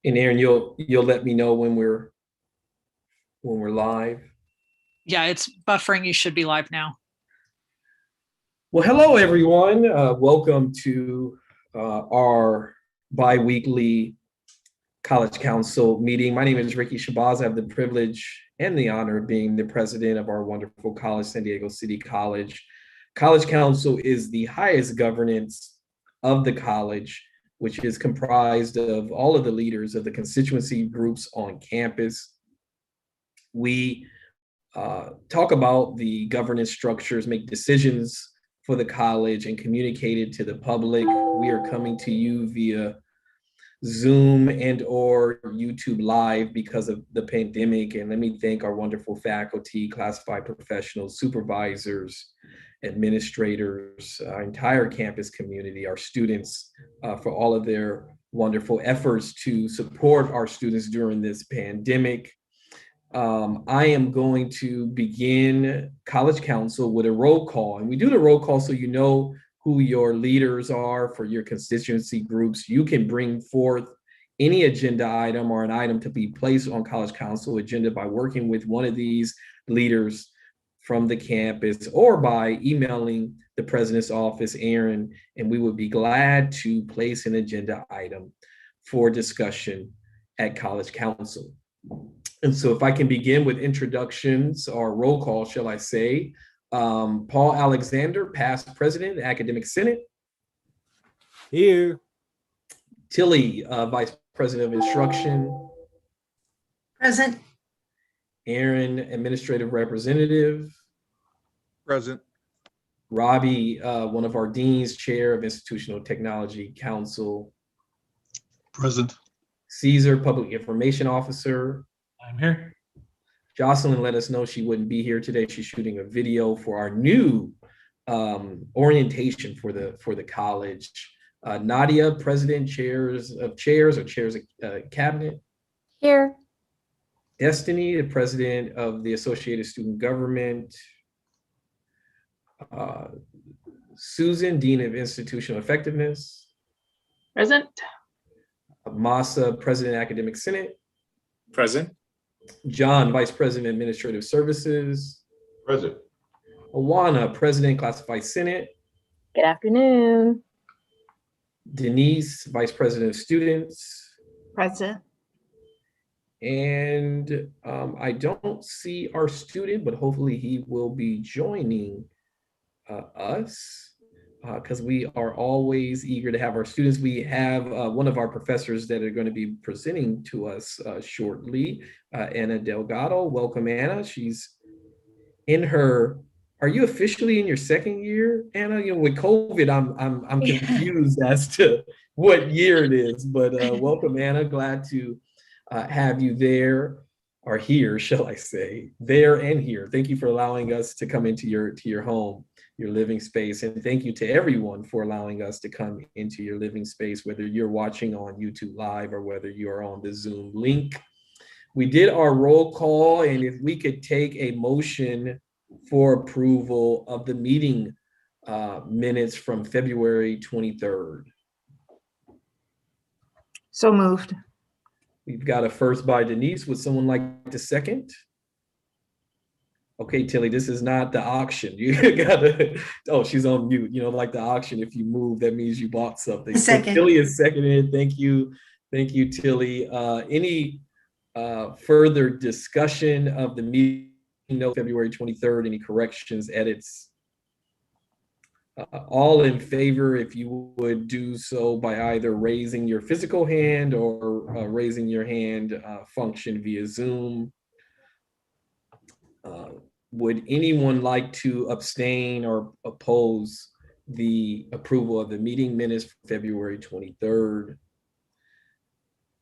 And Aaron, you'll let me know when we're live. Yeah, it's buffering. You should be live now. Well, hello everyone. Welcome to our bi-weekly College Council meeting. My name is Ricky Shabazz. I have the privilege and the honor of being the president of our wonderful college, San Diego City College. College Council is the highest governance of the college, which is comprised of all of the leaders of the constituency groups on campus. We talk about the governance structures, make decisions for the college, and communicate it to the public. We are coming to you via Zoom and or YouTube live because of the pandemic. And let me thank our wonderful faculty, classified professionals, supervisors, administrators, our entire campus community, our students for all of their wonderful efforts to support our students during this pandemic. I am going to begin College Council with a roll call. And we do the roll call so you know who your leaders are for your constituency groups. You can bring forth any agenda item or an item to be placed on College Council agenda by working with one of these leaders from the campus or by emailing the president's office, Aaron, and we would be glad to place an agenda item for discussion at College Council. And so if I can begin with introductions or roll call, shall I say, Paul Alexander, past president, Academic Senate. Here. Tilly, vice president of instruction. Present. Aaron, administrative representative. Present. Robbie, one of our deans, chair of Institutional Technology Council. Present. Caesar, public information officer. I'm here. Jocelyn let us know she wouldn't be here today. She's shooting a video for our new orientation for the college. Nadia, president, chairs of cabinet. Here. Destiny, the president of the Associated Student Government. Susan, dean of institutional effectiveness. Present. Masa, president, academic senate. Present. John, vice president, administrative services. Present. Awana, president, classified senate. Good afternoon. Denise, vice president of students. Present. And I don't see our student, but hopefully he will be joining us because we are always eager to have our students. We have one of our professors that are going to be presenting to us shortly, Anna Delgado. Welcome, Anna. She's in her. Are you officially in your second year, Anna? You know, with COVID, I'm confused as to what year it is. But welcome, Anna. Glad to have you there or here, shall I say, there and here. Thank you for allowing us to come into your home, your living space, and thank you to everyone for allowing us to come into your living space, whether you're watching on YouTube Live or whether you are on the Zoom link. We did our roll call, and if we could take a motion for approval of the meeting minutes from February 23rd. So moved. We've got a first by Denise. Would someone like to second? Okay, Tilly, this is not the auction. You gotta, oh, she's on mute. You know, like the auction, if you move, that means you bought something. Second. So Tilly is seconded. Thank you. Thank you, Tilly. Any further discussion of the meeting note February 23rd? Any corrections, edits? All in favor, if you would do so by either raising your physical hand or raising your hand function via Zoom. Would anyone like to abstain or oppose the approval of the meeting minutes for February 23rd?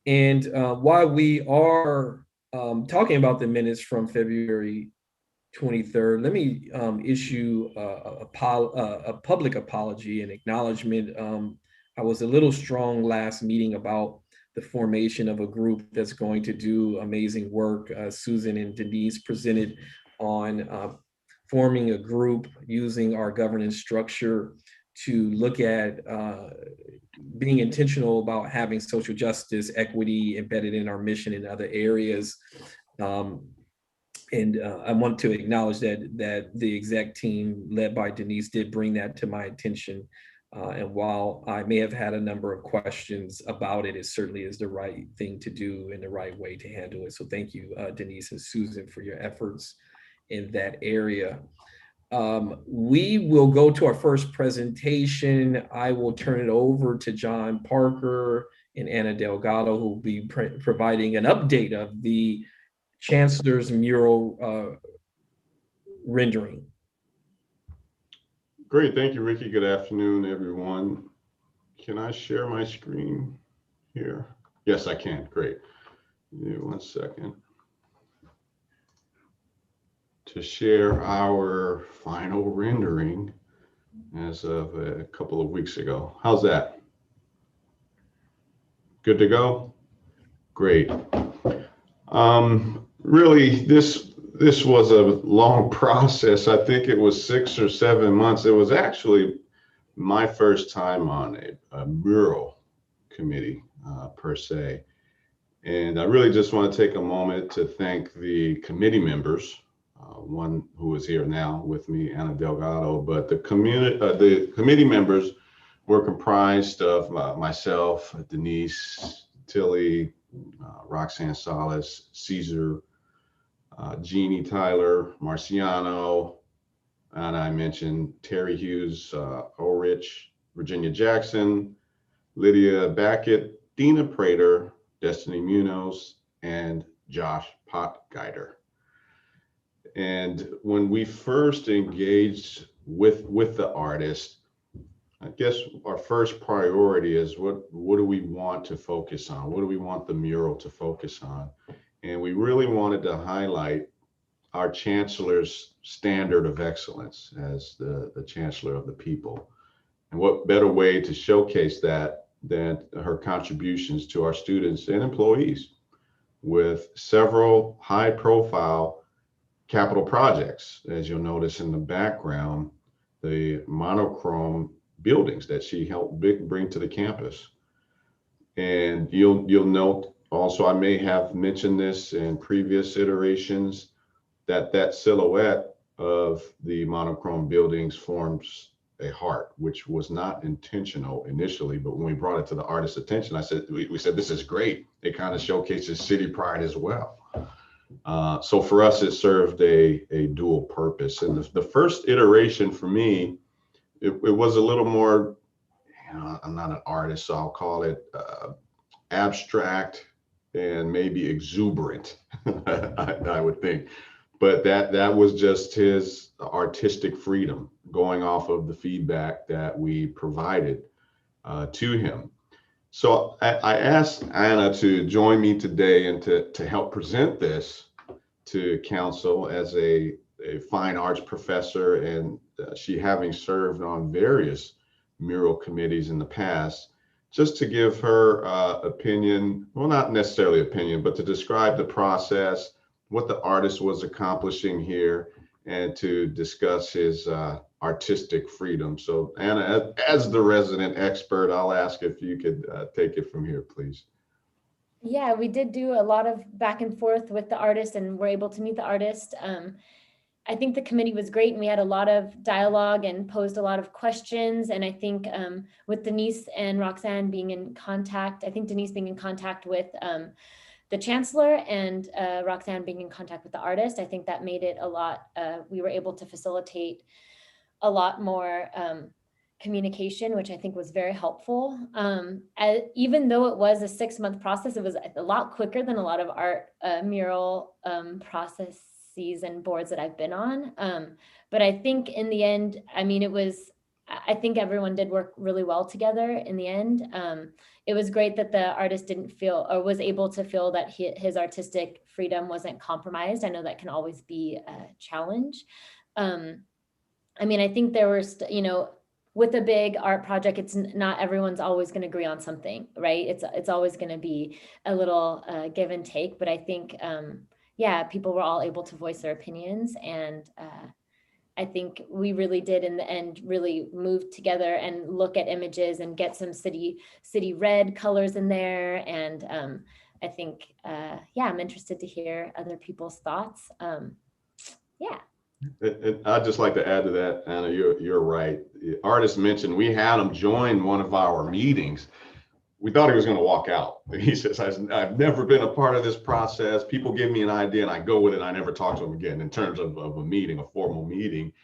And while we are talking about the minutes from February 23rd, let me issue a public apology and acknowledgement. I was a little strong last meeting about the formation of a group that's going to do amazing work. Susan and Denise presented on forming a group using our governance structure to look at being intentional about having social justice, equity embedded in our mission in other areas. And I want to acknowledge that the exec team led by Denise did bring that to my attention. And while I may have had a number of questions about it, it certainly is the right thing to do and the right way to handle it. So thank you, Denise and Susan, for your efforts in that area. We will go to our first presentation. I will turn it over to John Parker and Anna Delgado, who will be providing an update of the Chancellor's mural rendering. Great, thank you, Ricky. Good afternoon, everyone. Can I share my screen here? Yes, I can. Great. Give me 1 second to share our final rendering as of a couple of weeks ago. How's that? Good to go? Great. Really, this was a long process. I think it was 6 or 7 months. It was actually my first time on a mural committee per se. And I really just want to take a moment to thank the committee members, one who is here now with me, Anna Delgado, but the committee members were comprised of myself, Denise, Tilly, Roxanne Salas, Caesar, Jeannie Tyler, Marciano, and I mentioned Terry Hughes, Ulrich, Virginia Jackson, Lydia Backett, Dina Prater, Destiny Munoz, and Josh Potgeider. And when we first engaged with the artist, I guess our first priority is what do we want to focus on? What do we want the mural to focus on? And we really wanted to highlight our chancellor's standard of excellence as the chancellor of the people. And what better way to showcase that than her contributions to our students and employees with several high-profile capital projects, as you'll notice in the background, the monochrome buildings that she helped bring to the campus. And you'll note also, I may have mentioned this in previous iterations, that silhouette of the monochrome buildings forms a heart, which was not intentional initially, but when we brought it to the artist's attention, we said, this is great. It kind of showcases city pride as well. So for us, it served a dual purpose. And the first iteration for me, it was a little more, I'm not an artist, so I'll call it abstract and maybe exuberant, I would think. But that was just his artistic freedom, going off of the feedback that we provided to him. So I asked Anna to join me today and to help present this to council as a fine arts professor, and she having served on various mural committees in the past, just to give her opinion, well, not necessarily opinion, but to describe the process, what the artist was accomplishing here, and to discuss his artistic freedom. So Anna, as the resident expert, I'll ask if you could take it from here, please. Yeah, we did do a lot of back and forth with the artist and were able to meet the artist. I think the committee was great and we had a lot of dialogue and posed a lot of questions. And I think with Denise and Roxanne being in contact, I think Denise being in contact with the chancellor and Roxanne being in contact with the artist, I think that made it a lot, we were able to facilitate a lot more communication, which I think was very helpful. Even though it was a 6-month process, it was a lot quicker than a lot of art mural processes and boards that I've been on. But I think in the end, I mean, I think everyone did work really well together in the end. It was great that the artist didn't feel or was able to feel that his artistic freedom wasn't compromised. I know that can always be a challenge. I mean, I think there were, with a big art project, it's not everyone's always going to agree on something, right? It's always going to be a little give and take. But I think, yeah, people were all able to voice their opinions, and I think we really did in the end really move together and look at images and get some city red colors in there. And I think, yeah, I'm interested to hear other people's thoughts. Yeah. And I'd just like to add to that, Anna, you're right. The artist mentioned we had him join one of our meetings. We thought he was going to walk out. He says, I've never been a part of this process. People give me an idea and I go with it. I never talk to him again in terms of a meeting, a formal meeting.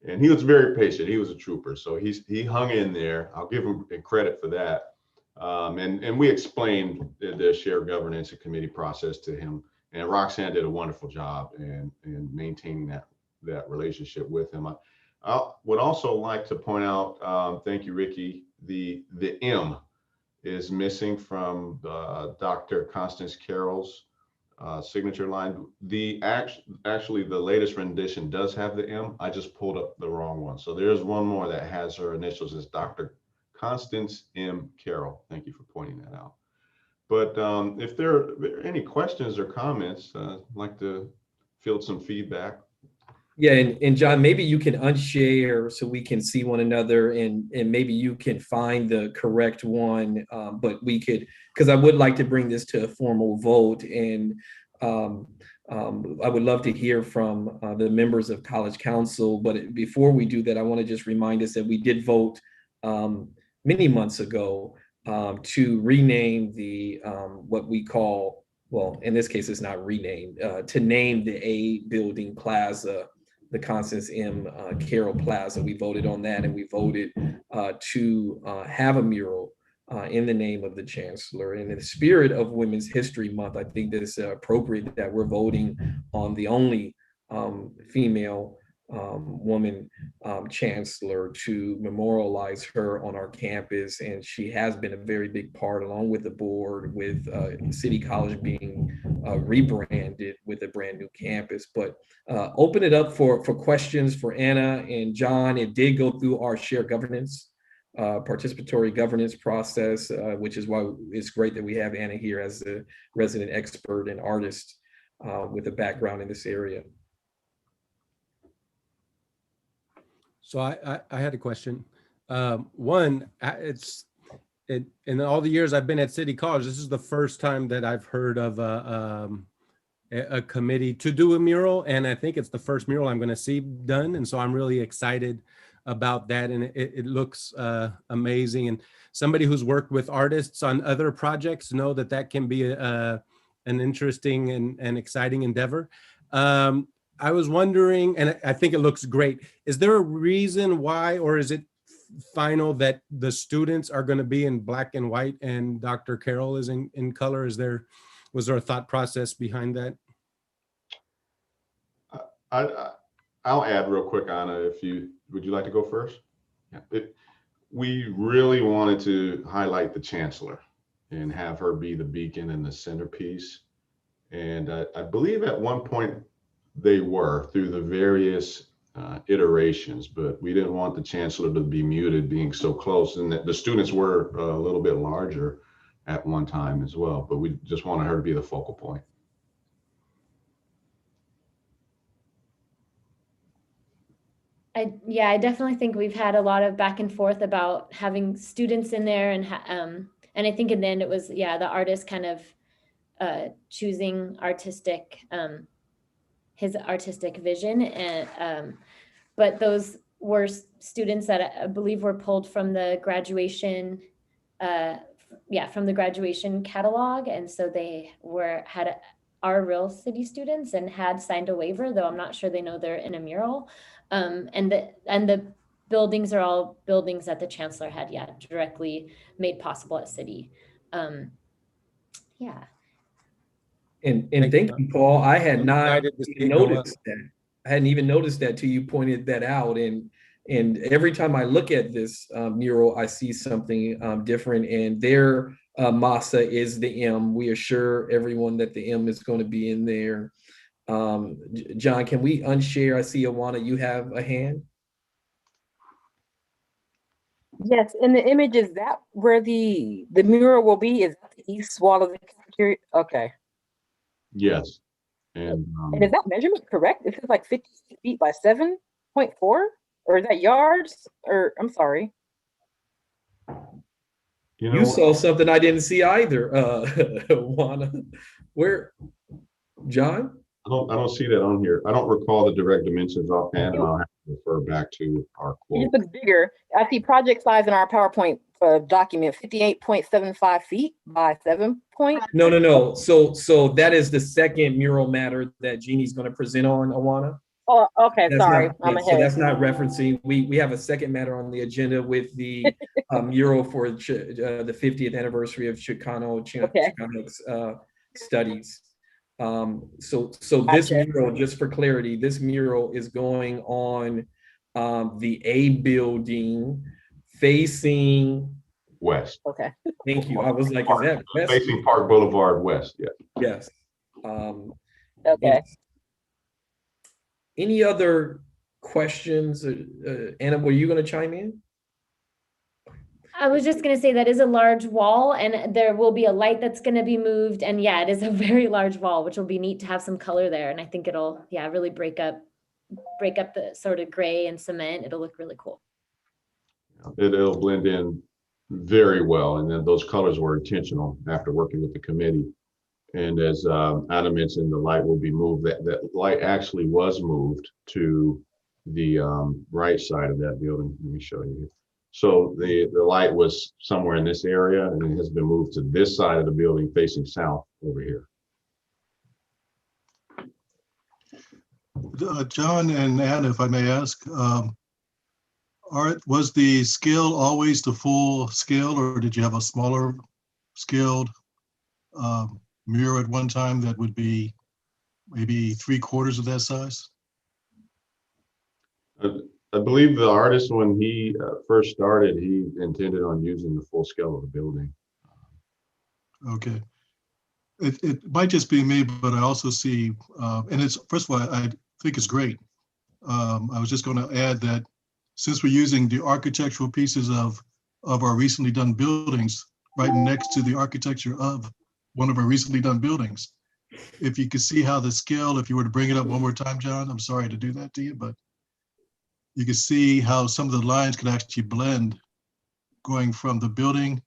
And he was very patient. He was a trooper. So he hung in there. I'll give him credit for that. And we explained the shared governance and committee process to him. And Roxanne did a wonderful job in maintaining that relationship with him. I would also like to point out, thank you, Ricky, the M is missing from Dr. Constance Carroll's signature line. Actually, the latest rendition does have the M. I just pulled up the wrong one. So there's one more that has her initials as Dr. Constance M. Carroll. Thank you for pointing that out. But if there are any questions or comments, I'd like to field some feedback. Yeah, and John, maybe you can unshare so we can see one another, and maybe you can find the correct one. But we could, because I would like to bring this to a formal vote, and I would love to hear from the members of College Council. But before we do that, I want to just remind us that we did vote many months ago to rename the what we call, well, in this case, it's not renamed, to name the A building plaza the Constance M. Carroll Plaza. We voted on that, and we voted to have a mural in the name of the chancellor. And in the spirit of Women's History Month, I think that it's appropriate that we're voting on the only female woman chancellor to memorialize her on our campus. And she has been a very big part, along with the board, with City College being rebranded with a brand new campus. But open it up for questions for Anna and John. It did go through our shared governance, participatory governance process, which is why it's great that we have Anna here as the resident expert and artist with a background in this area. So I had a question. One, in all the years I've been at City College, this is the first time that I've heard of a committee to do a mural, and I think it's the first mural I'm going to see done, and so I'm really excited about that, and it looks amazing. And somebody who's worked with artists on other projects know that can be an interesting and exciting endeavor. I was wondering, and I think it looks great, is there a reason why, or is it final that the students are going to be in black and white and Dr. Carroll is in color? Was there a thought process behind that? I'll add real quick, Anna, would you like to go first? Yeah. We really wanted to highlight the chancellor and have her be the beacon and the centerpiece. And I believe at one point they were through the various iterations, but we didn't want the chancellor to be muted being so close, and that the students were a little bit larger at one time as well, but we just wanted her to be the focal point. I definitely think we've had a lot of back and forth about having students in there, and I think in the end it was, yeah, the artist kind of choosing his artistic vision, and but those were students that I believe were pulled from the graduation, from the graduation catalog, and so they are real city students and had signed a waiver, though I'm not sure they know they're in a mural. And the buildings are all buildings that the chancellor had directly made possible at City. Yeah. And thank you, Paul. I had not Excited noticed that. I hadn't even noticed that till you pointed that out. And every time I look at this mural, I see something different. And their Masa is the M. We assure everyone that the M is going to be in there. John, can we unshare? I see Awana, you have a hand. Yes, in the image, is that where the mural will be? Is that the east wall of the cafeteria? Okay. Yes. And And is that measurement correct? It feels like 50 feet by 7. 0.4? Or is that yards? Or I'm sorry. You know, You saw something I didn't see either, Juana. Where, John? I don't see that on here. I don't recall the direct dimensions offhand, and I'll have to refer back to our It quote. just looks bigger. I see project size in our PowerPoint document, 58.75 feet by 7 point. No. So that is the second mural matter that Jeannie's going to present on, Awana. Oh, okay, That's sorry, not- I'm yeah, So ahead. that's not referencing, we have a second matter on the agenda with the mural for the 50th anniversary of Chicano Okay. Chicanx studies. So this Gotcha. mural, just for clarity, this mural is going on the A building facing, West, Okay. thank you, I was like, is that west? facing Park Boulevard West, yeah. Yes. Okay. Yes. Any other questions? Anna, were you going to chime in? I was just gonna say that is a large wall and there will be a light that's gonna be moved. And yeah, it is a very large wall, which will be neat to have some color there. And I think it'll, yeah, really break up the sort of gray and cement. It'll look really cool. It'll blend in very well, and then those colors were intentional after working with the committee. And as Anna mentioned, the light will be moved. That light actually was moved to the right side of that building. Let me show you. So the light was somewhere in this area, and it has been moved to this side of the building facing south over here. John and Anna, if I may ask, was the scale always the full scale, or did you have a smaller scaled mirror at one time that would be maybe 3/4 of that size? I believe the artist, when he first started, he intended on using the full scale of the building. Okay. It might just be me, but I also see, and it's, first of all, I think it's great. I was just going to add that since we're using the architectural pieces of our recently done buildings right next to the architecture of one of our recently done buildings, if you could see how the scale, if you were to bring it up one more time, John, I'm sorry to do that to you, but you can see how some of the lines could actually blend going from the building.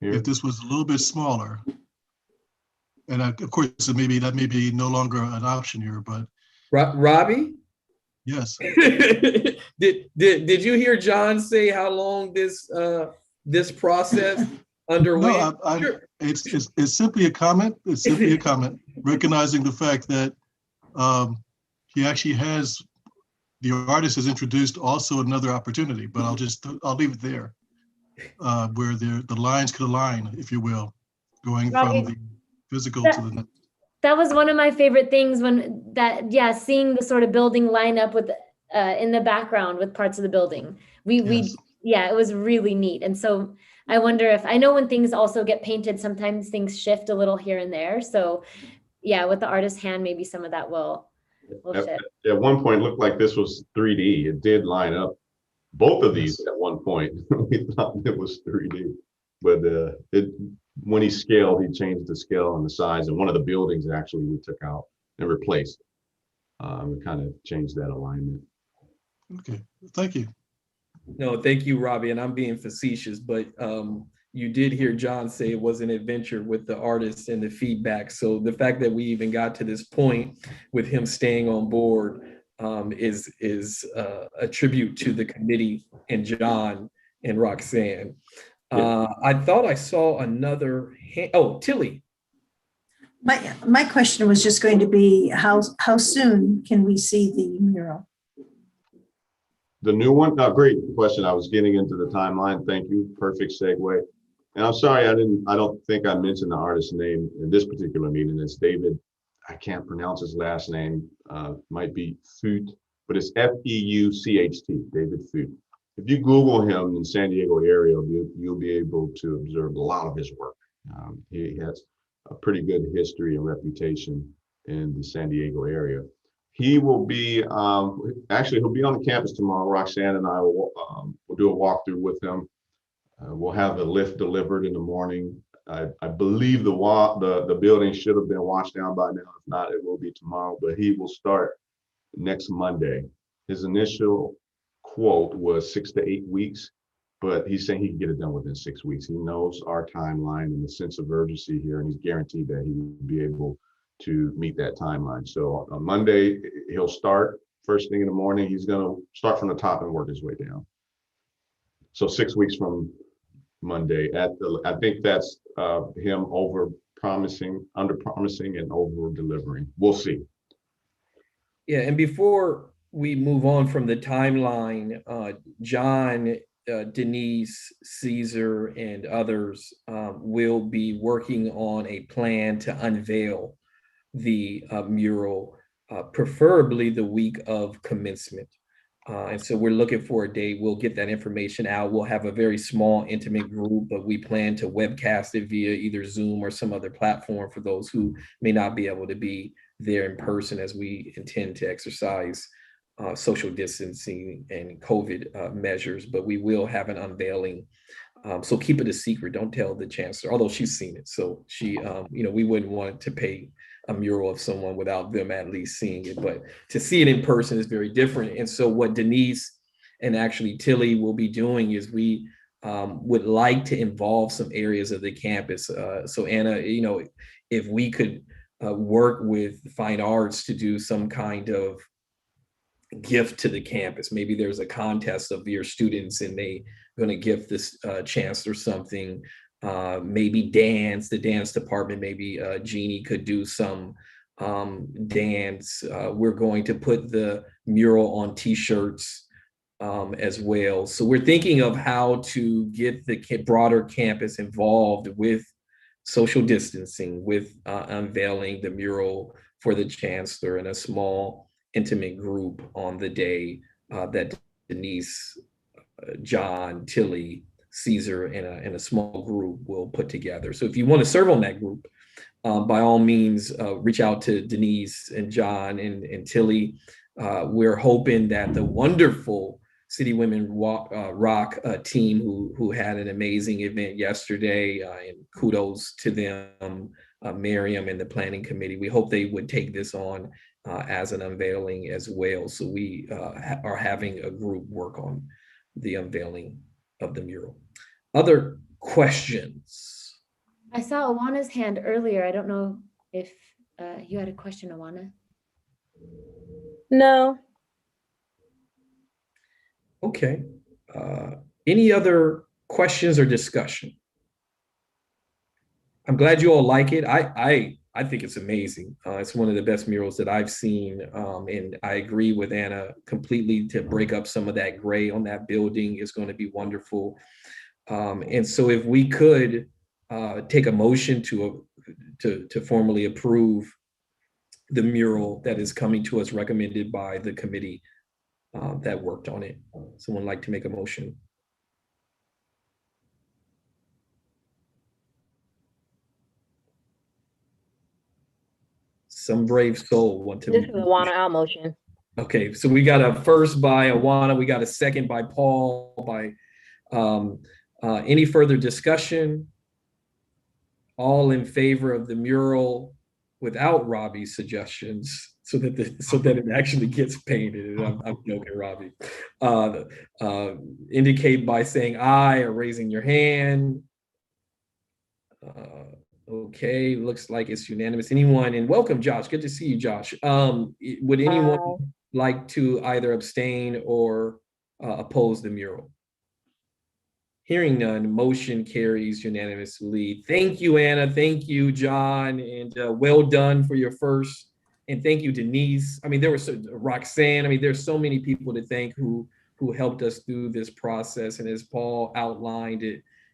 Here. If this was a little bit smaller, and of course, that may be no longer an option here, but Robbie? yes. Did you hear John say how long this process underwent? No, Sure. it's simply a comment. It's simply a comment, recognizing the fact that he actually has, the artist has introduced also another opportunity, but I'll leave it there, where the lines could align, if you will, going from the physical to the next. That was one of my favorite things seeing the sort of building line up with in the background with parts of the building. Yes. It was really neat. And so I wonder if, I know when things also get painted, sometimes things shift a little here and there. So yeah, with the artist's hand, maybe some of that will shift. At one point, it looked like this was 3D. It did line up. Both of these at one point, we thought it was 3D, but when he scaled, he changed the scale and the size. And one of the buildings actually we took out and replaced. We kind of changed that alignment. Okay, thank you. No, thank you, Robbie. And I'm being facetious, but you did hear John say it was an adventure with the artist and the feedback. So the fact that we even got to this point with him staying on board is a tribute to the committee and John and Roxanne. I thought I saw another hand. Oh, Tilly. My question was just going to be how soon can we see the mural? The new one? Great question. I was getting into the timeline. Thank you. Perfect segue. And I'm sorry, I don't think I mentioned the artist's name in this particular meeting. It's David. I can't pronounce his last name. Might be Feucht, but it's F-E-U-C-H-T, David Feucht. If you Google him in San Diego area, you'll be able to observe a lot of his work. He has a pretty good history and reputation in the San Diego area. He will be, actually, he'll be on the campus tomorrow. Roxanne and I will do a walkthrough with him. We'll have the lift delivered in the morning. I believe the building should have been washed down by now. If not, it will be tomorrow, but he will start next Monday. His initial quote was 6 to 8 weeks, but he's saying he can get it done within 6 weeks. He knows our timeline and the sense of urgency here, and he's guaranteed that he will be able to meet that timeline. So on Monday, he'll start first thing in the morning. He's going to start from the top and work his way down. So 6 weeks from Monday. I think that's him under promising and over delivering. We'll see. Yeah, and before we move on from the timeline, John, Denise, Caesar, and others will be working on a plan to unveil the mural, preferably the week of commencement. And so we're looking for a date. We'll get that information out. We'll have a very small, intimate group, but we plan to webcast it via either Zoom or some other platform for those who may not be able to be there in person, as we intend to exercise social distancing and COVID measures. But we will have an unveiling. So keep it a secret. Don't tell the chancellor, although she's seen it. So she, we wouldn't want to pay a mural of someone without them at least seeing it, but to see it in person is very different. And so what Denise and actually Tilly will be doing is we would like to involve some areas of the campus. So Anna, if we could work with fine arts to do some kind of gift to the campus, maybe there's a contest of your students and they going to gift this chancellor something. Maybe the dance department, maybe Jeannie could do some dance. We're going to put the mural on t-shirts as well. So we're thinking of how to get the broader campus involved with social distancing, with unveiling the mural for the chancellor in a small, intimate group on the day that Denise, John, Tilly, Caesar, and a small group will put together. So if you want to serve on that group, by all means, reach out to Denise and John and Tilly. We're hoping that the wonderful City Women Rock team who had an amazing event yesterday, and kudos to them, Miriam and the planning committee. We hope they would take this on as an unveiling as well. So we are having a group work on the unveiling of the mural. Other questions? I saw Awana's hand earlier. I don't know if you had a question, Awana. No. Okay. Any other questions or discussion? I'm glad you all like it. I think it's amazing. It's one of the best murals that I've seen. And I agree with Anna completely. To break up some of that gray on that building is going to be wonderful. And so if we could take a motion to formally approve the mural that is coming to us, recommended by the committee that worked on it. Someone like to make a motion? Some brave soul want to. This is Awana, I'll motion. Okay, so we got a first by Awana, we got a second by Paul. By any further discussion? All in favor of the mural without Robbie's suggestions, so that it actually gets painted. And I'm joking, Robbie. Indicate by saying aye or raising your hand. Okay, looks like it's unanimous. Anyone, and welcome, Josh. Good to see you, Josh. Would anyone like to either abstain or oppose the mural? Hearing none, motion carries unanimously. Thank you, Anna. Thank you, John, and well done for your first. And thank you, Denise. I mean, there was Roxanne. I mean, there's so many people to thank who helped us through this process. And as Paul outlined,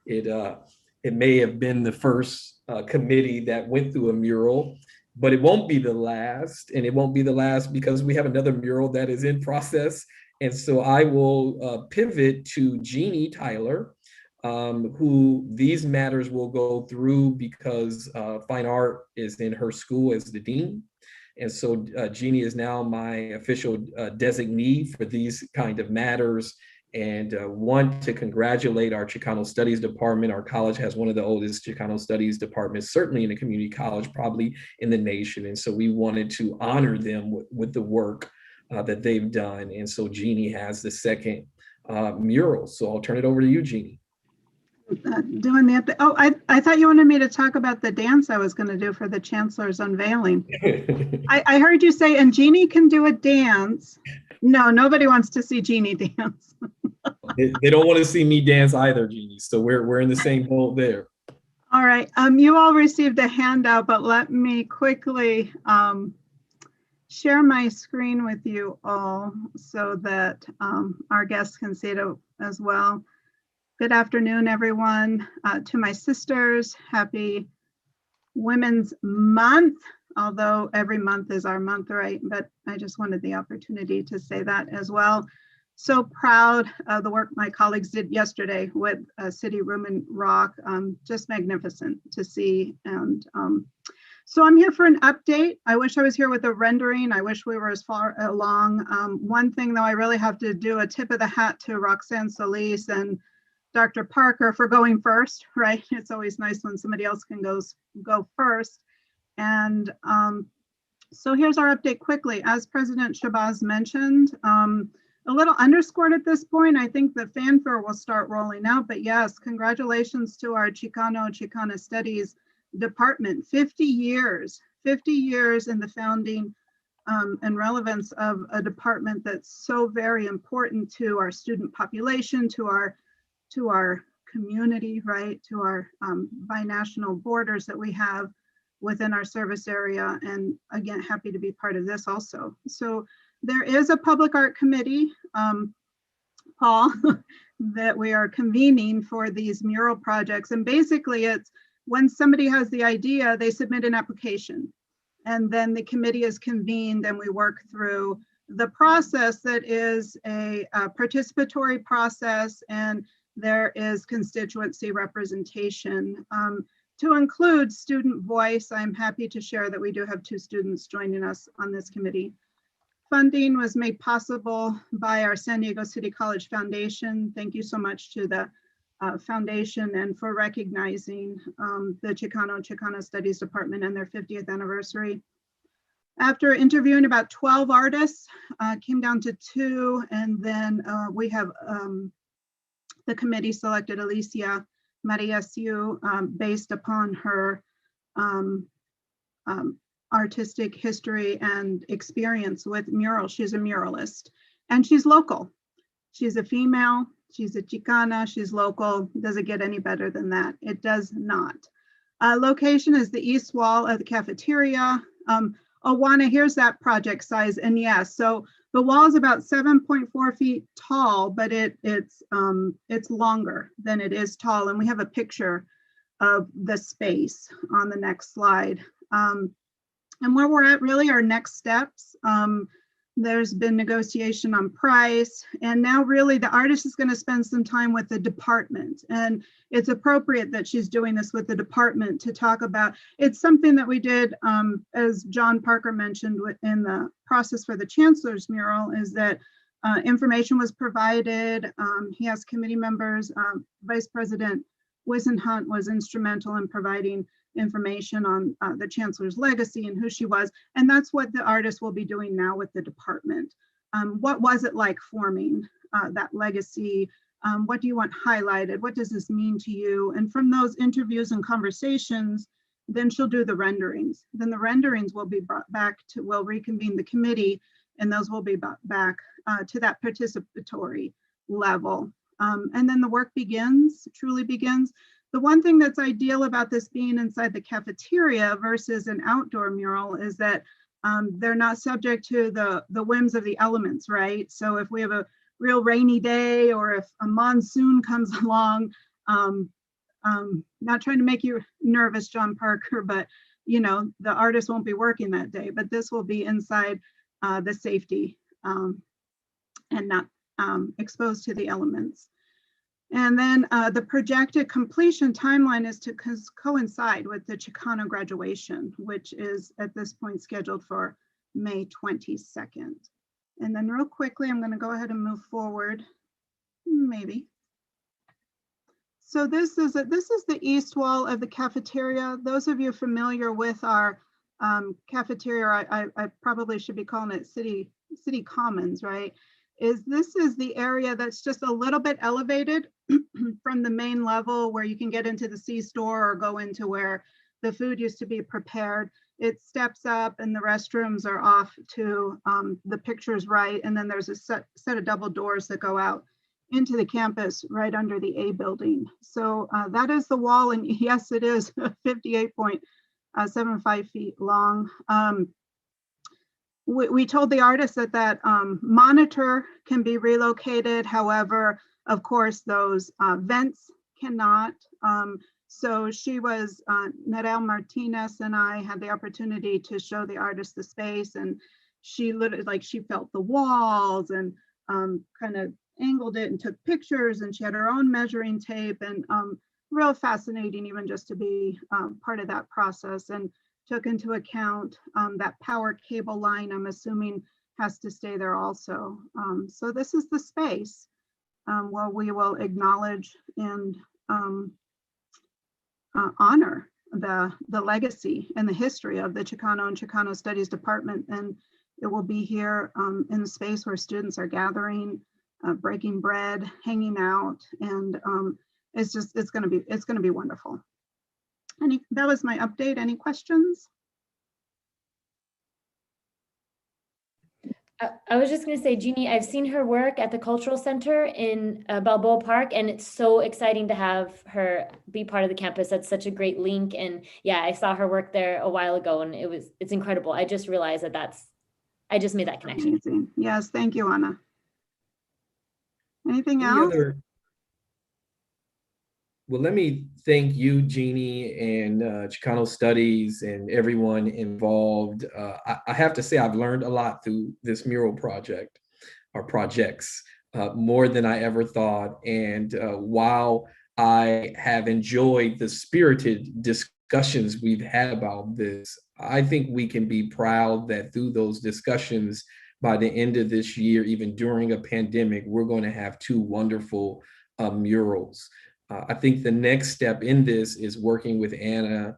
it may have been the first committee that went through a mural, but it won't be the last. And it won't be the last because we have another mural that is in process. And so I will pivot to Jeannie Tyler, who these matters will go through because fine art is in her school as the dean. And so Jeannie is now my official designee for these kind of matters, and want to congratulate our Chicano Studies Department. Our college has one of the oldest Chicano Studies departments, certainly in a community college, probably in the nation. And so we wanted to honor them with the work that they've done. And so Jeannie has the second mural. So I'll turn it over to you, Jeannie. Doing the update. Oh, I thought you wanted me to talk about the dance I was going to do for the chancellor's unveiling. I heard you say, and Jeannie can do a dance. No, nobody wants to see Jeannie dance. They don't want to see me dance either, Jeannie. So we're in the same boat there. All right. You all received a handout, but let me quickly share my screen with you all so that our guests can see it as well. Good afternoon, everyone. To my sisters, happy Women's Month, although every month is our month, right? But I just wanted the opportunity to say that as well. So proud of the work my colleagues did yesterday with City Room and Rock. Just magnificent to see. And so I'm here for an update. I wish I was here with a rendering. I wish we were as far along. One thing though, I really have to do a tip of the hat to Roxanne Solis and Dr. Parker for going first, right? It's always nice when somebody else can go first. And so here's our update quickly. As President Shabazz mentioned, a little underscored at this point, I think the fanfare will start rolling out, but yes, congratulations to our Chicana Studies Department. 50 years in the founding and relevance of a department that's so very important to our student population, to our community, right, to our binational borders that we have within our service area. And again, happy to be part of this also. So there is a public art committee, Paul, that we are convening for these mural projects. And basically it's when somebody has the idea, they submit an application. And then the committee is convened and we work through the process that is a participatory process, and there is constituency representation. To include student voice, I'm happy to share that we do have 2 students joining us on this committee. Funding was made possible by our San Diego City College Foundation. Thank you so much to the foundation and for recognizing the Chicana Studies Department and their 50th anniversary. After interviewing about 12 artists, came down to 2, and then we have the committee selected Alicia Maria Siu based upon her artistic history and experience with murals. She's a muralist and she's local. She's a female, she's a Chicana, she's local. Does it get any better than that? It does not. Location is the east wall of the cafeteria. Owana, here's that project size. And yes, so the wall is about 7.4 feet tall, but it's longer than it is tall. And we have a picture of the space on the next slide. And where we're at really our next steps. There's been negotiation on price, and now really the artist is going to spend some time with the department, and it's appropriate that she's doing this with the department to talk about. It's something that we did, as John Parker mentioned in the process for the Chancellor's mural, is that information was provided. He has committee members. Vice President Wissenhunt was instrumental in providing information on the Chancellor's legacy and who she was. And that's what the artist will be doing now with the department. What was it like forming that legacy? What do you want highlighted? What does this mean to you? And from those interviews and conversations, then she'll do the renderings. Then the renderings will be brought back to, we'll reconvene the committee, and those will be brought back to that participatory level. And then the work begins, truly begins. The one thing that's ideal about this being inside the cafeteria versus an outdoor mural is that they're not subject to the whims of the elements, right? So if we have a real rainy day or if a monsoon comes along, not trying to make you nervous, John Parker, but you know, the artist won't be working that day, but this will be inside the safety and not exposed to the elements. And then the projected completion timeline is to coincide with the Chicano graduation, which is at this point scheduled for May 22nd. And then real quickly, I'm going to go ahead and move forward, maybe. So this is the east wall of the cafeteria. Those of you familiar with our cafeteria, I probably should be calling it City City Commons, right, is this is the area that's just a little bit elevated from the main level where you can get into the C-store or go into where the food used to be prepared. It steps up and the restrooms are off to the pictures right. And then there's a set of double doors that go out into the campus right under the A building. So that is the wall. And yes, it is 58.75 feet long. We told the artist that monitor can be relocated. However, of course, those vents cannot. So she was, Narelle Martinez and I had the opportunity to show the artist the space, and she literally, like, she felt the walls and kind of angled it and took pictures, and she had her own measuring tape, and real fascinating even just to be part of that process, and took into account that power cable line, I'm assuming has to stay there also. So this is the space where we will acknowledge and honor the legacy and the history of the Chicano and Chicano Studies Department. And it will be here in the space where students are gathering, breaking bread, hanging out, and it's going to be wonderful. That was my update. Any questions? I was just going to say, Jeannie, I've seen her work at the Cultural Center in Balboa Park, and it's so exciting to have her be part of the campus. That's such a great link. And yeah, I saw her work there a while ago, and it's incredible. I just realized I just made that connection. Amazing. Yes, thank you, Anna. Anything Any else? Well, let me thank you, Jeannie, and Chicano Studies and everyone involved. I have to say, I've learned a lot through this mural project or projects, more than I ever thought. And while I have enjoyed the spirited discussions we've had about this, I think we can be proud that through those discussions, by the end of this year, even during a pandemic, we're going to have 2 wonderful murals. I think the next step in this is working with Anna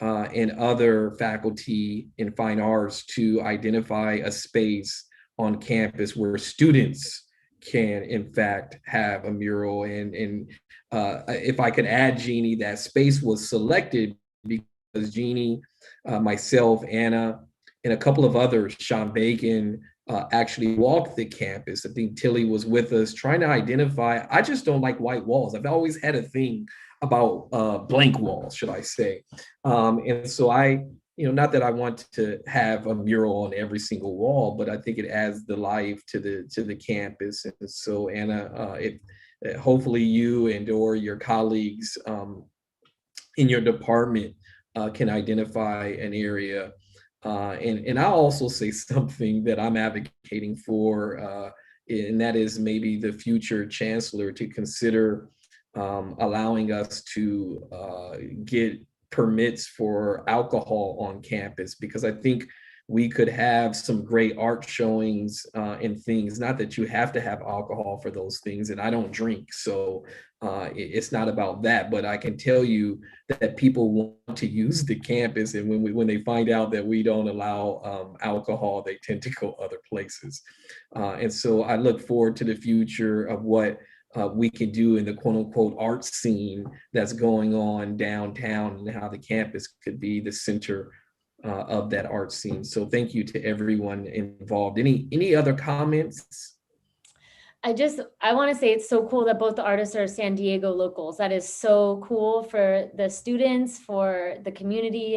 and other faculty in fine arts to identify a space on campus where students can, in fact, have a mural. And if I could add, Jeannie, that space was selected because Jeannie, myself, Anna, and a couple of others, Sean Bacon, actually walked the campus. I think Tilly was with us trying to identify. I just don't like white walls. I've always had a thing about blank walls, should I say. And so not that I want to have a mural on every single wall, but I think it adds the life to the campus. And so Anna, hopefully you and or your colleagues in your department can identify an area. And I'll also say something that I'm advocating for, and that is maybe the future chancellor to consider allowing us to get permits for alcohol on campus, because I think we could have some great art showings and things. Not that you have to have alcohol for those things, and I don't drink, so it's not about that. But I can tell you that people want to use the campus, and when they find out that we don't allow alcohol, they tend to go other places. And so I look forward to the future of what we can do in the quote unquote art scene that's going on downtown, and how the campus could be the center of that art scene. So thank you to everyone involved. Any other comments? I want to say it's so cool that both the artists are San Diego locals. That is so cool for the students, for the community.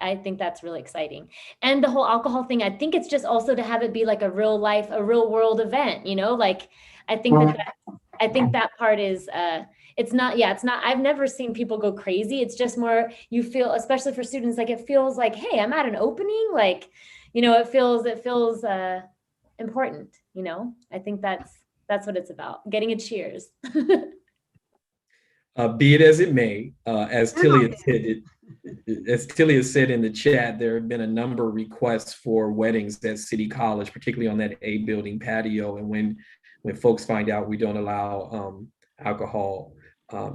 I think that's really exciting. And the whole alcohol thing, I think it's just also to have it be like a real world event, like, I think that part is, it's not, I've never seen people go crazy. It's just more, you feel, especially for students, like it feels like, hey, I'm at an opening, like, it feels important, I think that's what it's about, getting a cheers. Be it as it may, as Tilly has said in the chat, there have been a number of requests for weddings at City College, particularly on that A building patio. And when folks find out we don't allow alcohol,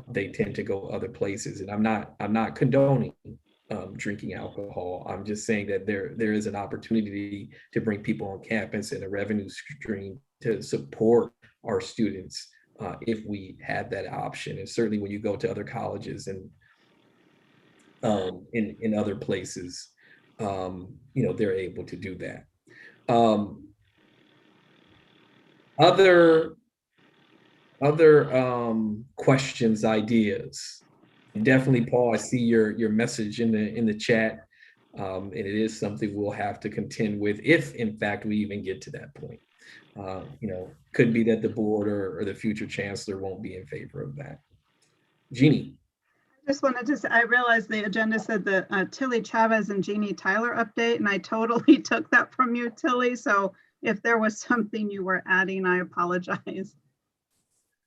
they tend to go other places. And I'm not condoning drinking alcohol. I'm just saying that there is an opportunity to bring people on campus and a revenue stream to support our students if we had that option. And certainly when you go to other colleges and in other places, they're able to do that. Other questions, ideas? Definitely, Paul, I see your message in the chat. And it is something we'll have to contend with if in fact we even get to that point. Could be that the board or the future chancellor won't be in favor of that. Jeannie. I just wanted to say, I realized the agenda said the Tilly Chavez and Jeannie Tyler update, and I totally took that from you, Tilly. So if there was something you were adding, I apologize.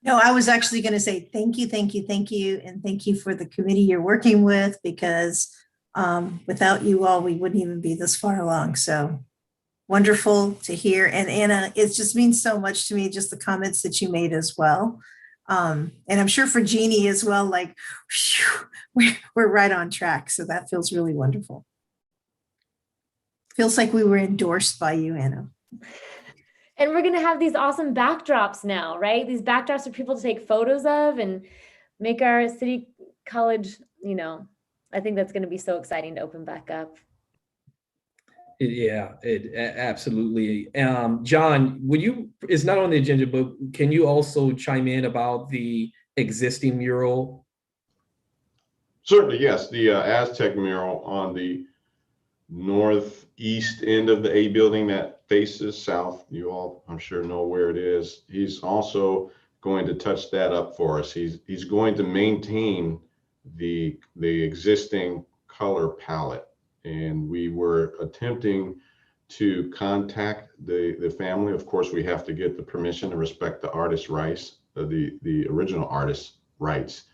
No, I was actually going to say thank you, thank you, thank you, and thank you for the committee you're working with, because without you all, we wouldn't even be this far along. So wonderful to hear. And Anna, it just means so much to me, just the comments that you made as well. And I'm sure for Jeannie as well, like, whew, we're right on track. So that feels really wonderful. Feels like we were endorsed by you, Anna. And we're going to have these awesome backdrops now, right? These backdrops for people to take photos of and make our city college, I think that's going to be so exciting to open back up. Yeah, absolutely. John, it's not on the agenda, but can you also chime in about the existing mural? Certainly, yes. The Aztec mural on the northeast end of the A building that faces south. You all, I'm sure, know where it is. He's also going to touch that up for us. He's going to maintain the existing color palette. And we were attempting to contact the family. Of course, we have to get the permission to respect the artist's rights, the original artist's rights,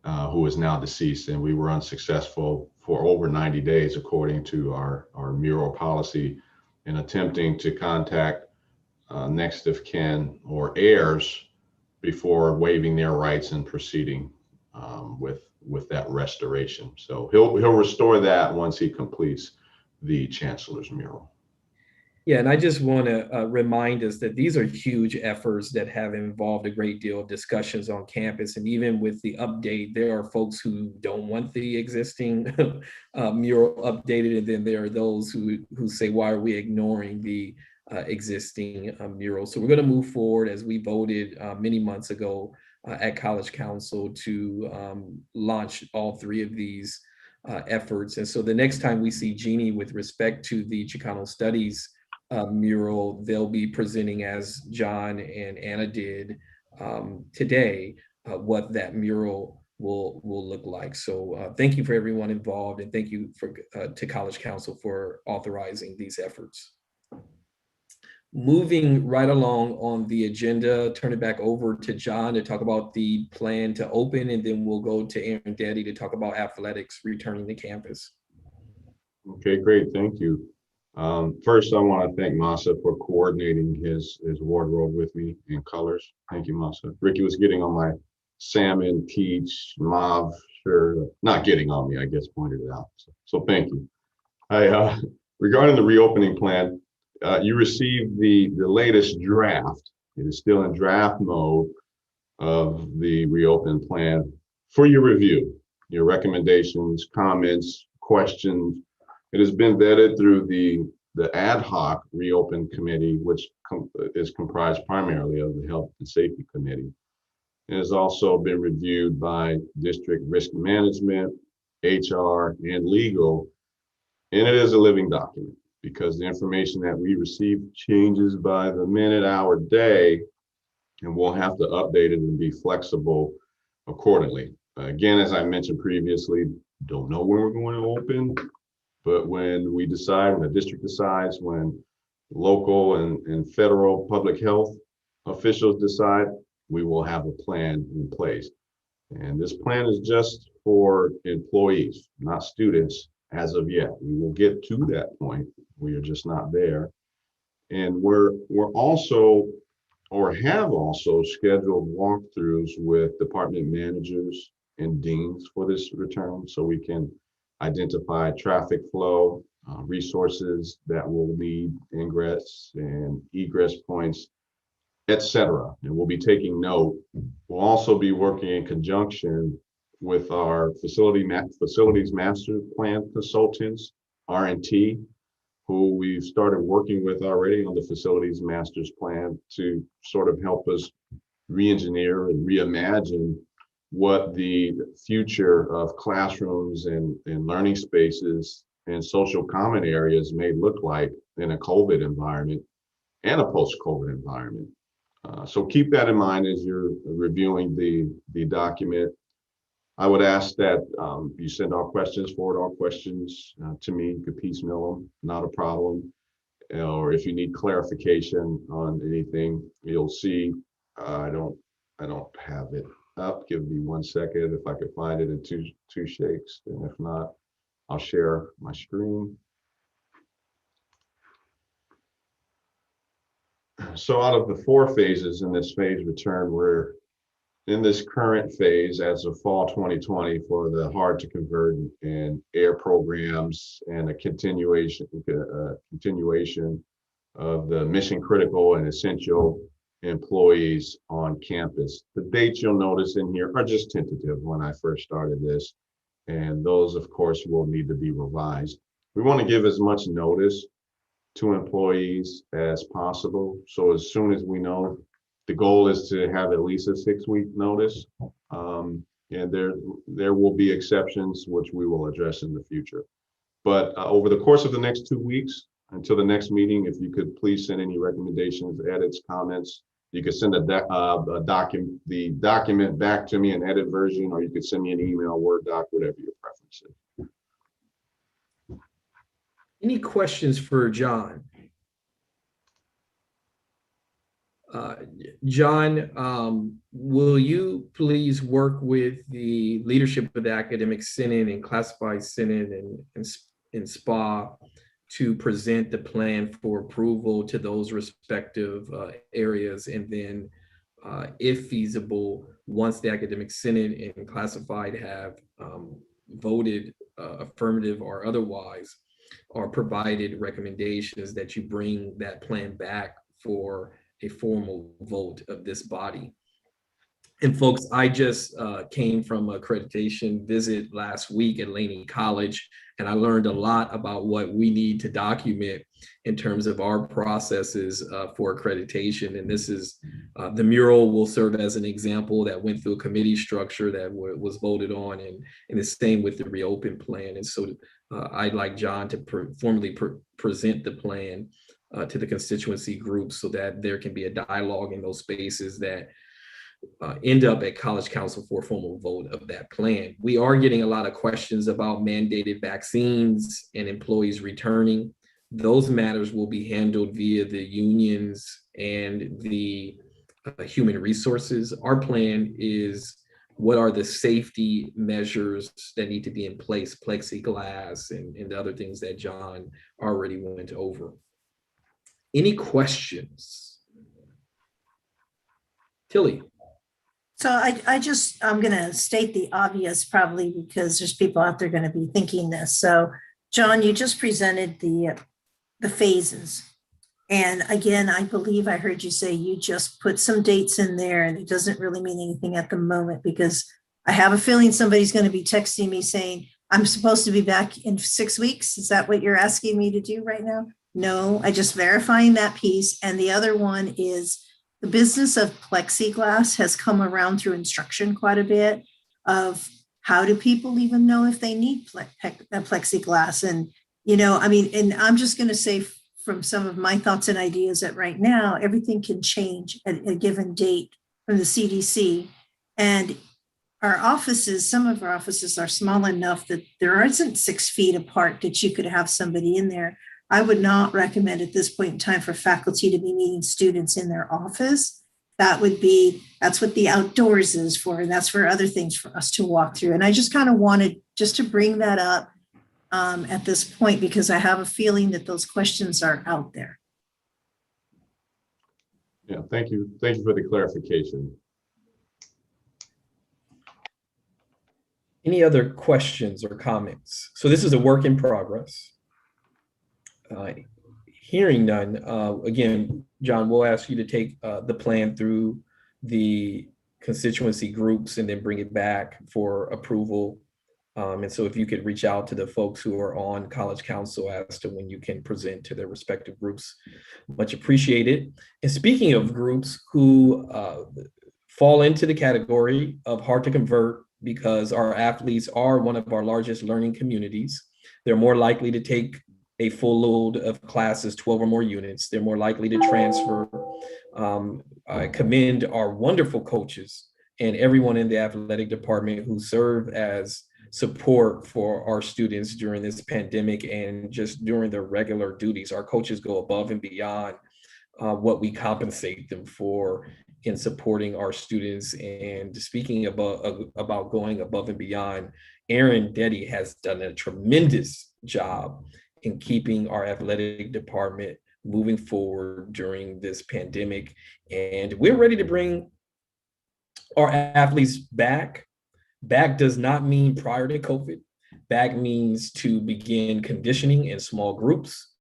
who is now deceased. And we were unsuccessful for over 90 days, according to our mural policy, in attempting to contact next of kin or heirs before waiving their rights and proceeding with that restoration. So he'll restore that once he completes the chancellor's mural. Yeah, and I just want to remind us that these are huge efforts that have involved a great deal of discussions on campus. And even with the update, there are folks who don't want the existing mural updated. And then there are those who say, why are we ignoring the existing mural? So we're going to move forward, as we voted many months ago at College Council, to launch all three of these efforts. And so the next time we see Jeannie with respect to the Chicano Studies mural, they'll be presenting, as John and Anna did today, what that mural will look like. So thank you for everyone involved, and thank you to College Council for authorizing these efforts. Moving right along on the agenda, turn it back over to John to talk about the plan to open, and then we'll go to Aaron Daddy to talk about athletics returning to campus. Okay, great, thank you. First, I want to thank Masa for coordinating his wardrobe with me in colors. Thank you, Masa. Ricky was getting on my salmon, peach, mauve shirt. Not getting on me, I guess, pointed it out. So thank you. Regarding the reopening plan, you received the latest draft. It is still in draft mode of the reopen plan for your review, your recommendations, comments, questions. It has been vetted through the ad hoc reopen committee, which is comprised primarily of the Health and Safety Committee. It has also been reviewed by District Risk Management, HR, and Legal, and it is a living document, because the information that we receive changes by the minute, hour, day, and we'll have to update it and be flexible accordingly. Again, as I mentioned previously, don't know when we're going to open, but when we decide, when the district decides, when local and federal public health officials decide, we will have a plan in place. And this plan is just for employees, not students as of yet. We will get to that point. We are just not there. And we're also, or have also, scheduled walkthroughs with department managers and deans for this return, so we can identify traffic flow, resources that will need ingress and egress points, etc. And we'll be taking note. We'll also be working in conjunction with our facilities master plan consultants, R&T, who we've started working with already on the facilities master's plan to sort of help us re-engineer and reimagine what the future of classrooms and learning spaces and social common areas may look like in a COVID environment and a post-COVID environment. So keep that in mind as you're reviewing the document. I would ask that you send all questions, forward all questions to me. You could piecemeal them, not a problem. Or if you need clarification on anything, you'll see. I don't have it up. Give me 1 second if I could find it in two shakes, and if not, I'll share my screen. So out of the 4 phases in this phase return, we're in this current phase as of fall 2020 for the hard to convert and air programs and a continuation of the mission critical and essential employees on campus. The dates you'll notice in here are just tentative when I first started this, and those of course will need to be revised. We want to give as much notice to employees as possible. So as soon as we know, the goal is to have at least a 6-week notice. And there will be exceptions, which we will address in the future. But over the course of the next 2 weeks, until the next meeting, if you could please send any recommendations, edits, comments. You could send the document back to me, an edit version, or you could send me an email, Word doc, whatever your preference is. Any questions for John? John, will you please work with the leadership of the Academic Senate and Classified Senate and SPA to present the plan for approval to those respective areas, and then if feasible, once the Academic Senate and Classified have voted affirmative or otherwise, or provided recommendations, that you bring that plan back for a formal vote of this body. And folks, I just came from an accreditation visit last week at Laney College, and I learned a lot about what we need to document in terms of our processes for accreditation. And this is, the mural will serve as an example that went through a committee structure that was voted on, and the same with the reopen plan. And so I'd like John to formally present the plan to the constituency groups so that there can be a dialogue in those spaces that end up at College Council for a formal vote of that plan. We are getting a lot of questions about mandated vaccines and employees returning. Those matters will be handled via the unions and the human resources. Our plan is, what are the safety measures that need to be in place, plexiglass and the other things that John already went over. Any questions? Tilly. So I'm going to state the obvious probably because there's people out there going to be thinking this. So John, you just presented the phases. And again, I believe I heard you say you just put some dates in there, and it doesn't really mean anything at the moment, because I have a feeling somebody's going to be texting me saying, I'm supposed to be back in 6 weeks. Is that what you're asking me to do right now? No, I just verifying that piece. And the other one is, the business of plexiglass has come around through instruction quite a bit of how do people even know if they need plexiglass. And, you know, I mean, and I'm just going to say from some of my thoughts and ideas that right now, everything can change at a given date from the CDC. And our offices, some of our offices are small enough that there isn't 6 feet apart that you could have somebody in there. I would not recommend at this point in time for faculty to be meeting students in their office. That's what the outdoors is for, and that's for other things for us to walk through. And I just kind of wanted just to bring that up at this point, because I have a feeling that those questions are out there. Yeah, thank you. Thank you for the clarification. Any other questions or comments? So this is a work in progress. Hearing none, again, John, we'll ask you to take the plan through the constituency groups and then bring it back for approval. And so if you could reach out to the folks who are on College Council as to when you can present to their respective groups, much appreciated. And speaking of groups who fall into the category of hard to convert because our athletes are one of our largest learning communities, they're more likely to take a full load of classes, 12 or more units. They're more likely to transfer. I commend our wonderful coaches and everyone in the athletic department who serve as support for our students during this pandemic and just during their regular duties. Our coaches go above and beyond what we compensate them for in supporting our students. And speaking about going above and beyond, Aaron Detty has done a tremendous job in keeping our athletic department moving forward during this pandemic. And we're ready to bring our athletes back. Back does not mean prior to COVID. Back means to begin conditioning in small groups.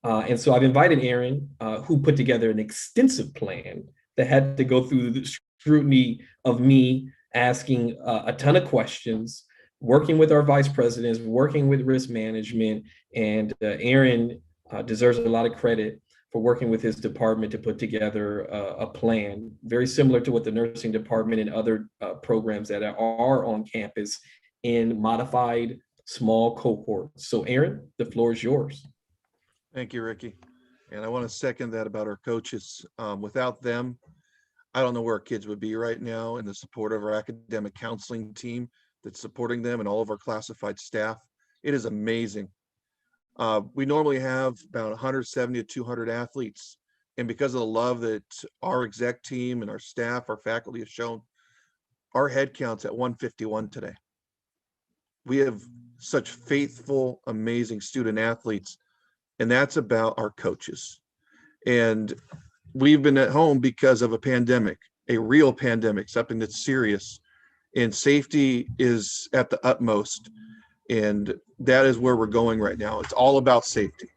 And so I've invited Aaron, who put together an extensive plan that had to go through the scrutiny of me asking a ton of questions, working with our vice presidents, working with risk management, and Aaron deserves a lot of credit for working with his department to put together a plan very similar to what the nursing department and other programs that are on campus in modified small cohorts. So Aaron, the floor is yours. Thank you, Ricky. And I want to second that about our coaches. Without them, I don't know where our kids would be right now, and the support of our academic counseling team that's supporting them and all of our classified staff. It is amazing. We normally have about 170 to 200 athletes. And because of the love that our exec team and our staff, our faculty have shown, our head count's at 151 today. We have such faithful, amazing student athletes, and that's about our coaches. And we've been at home because of a pandemic, a real pandemic, something that's serious, and safety is at the utmost. And that is where we're going right now. It's all about safety.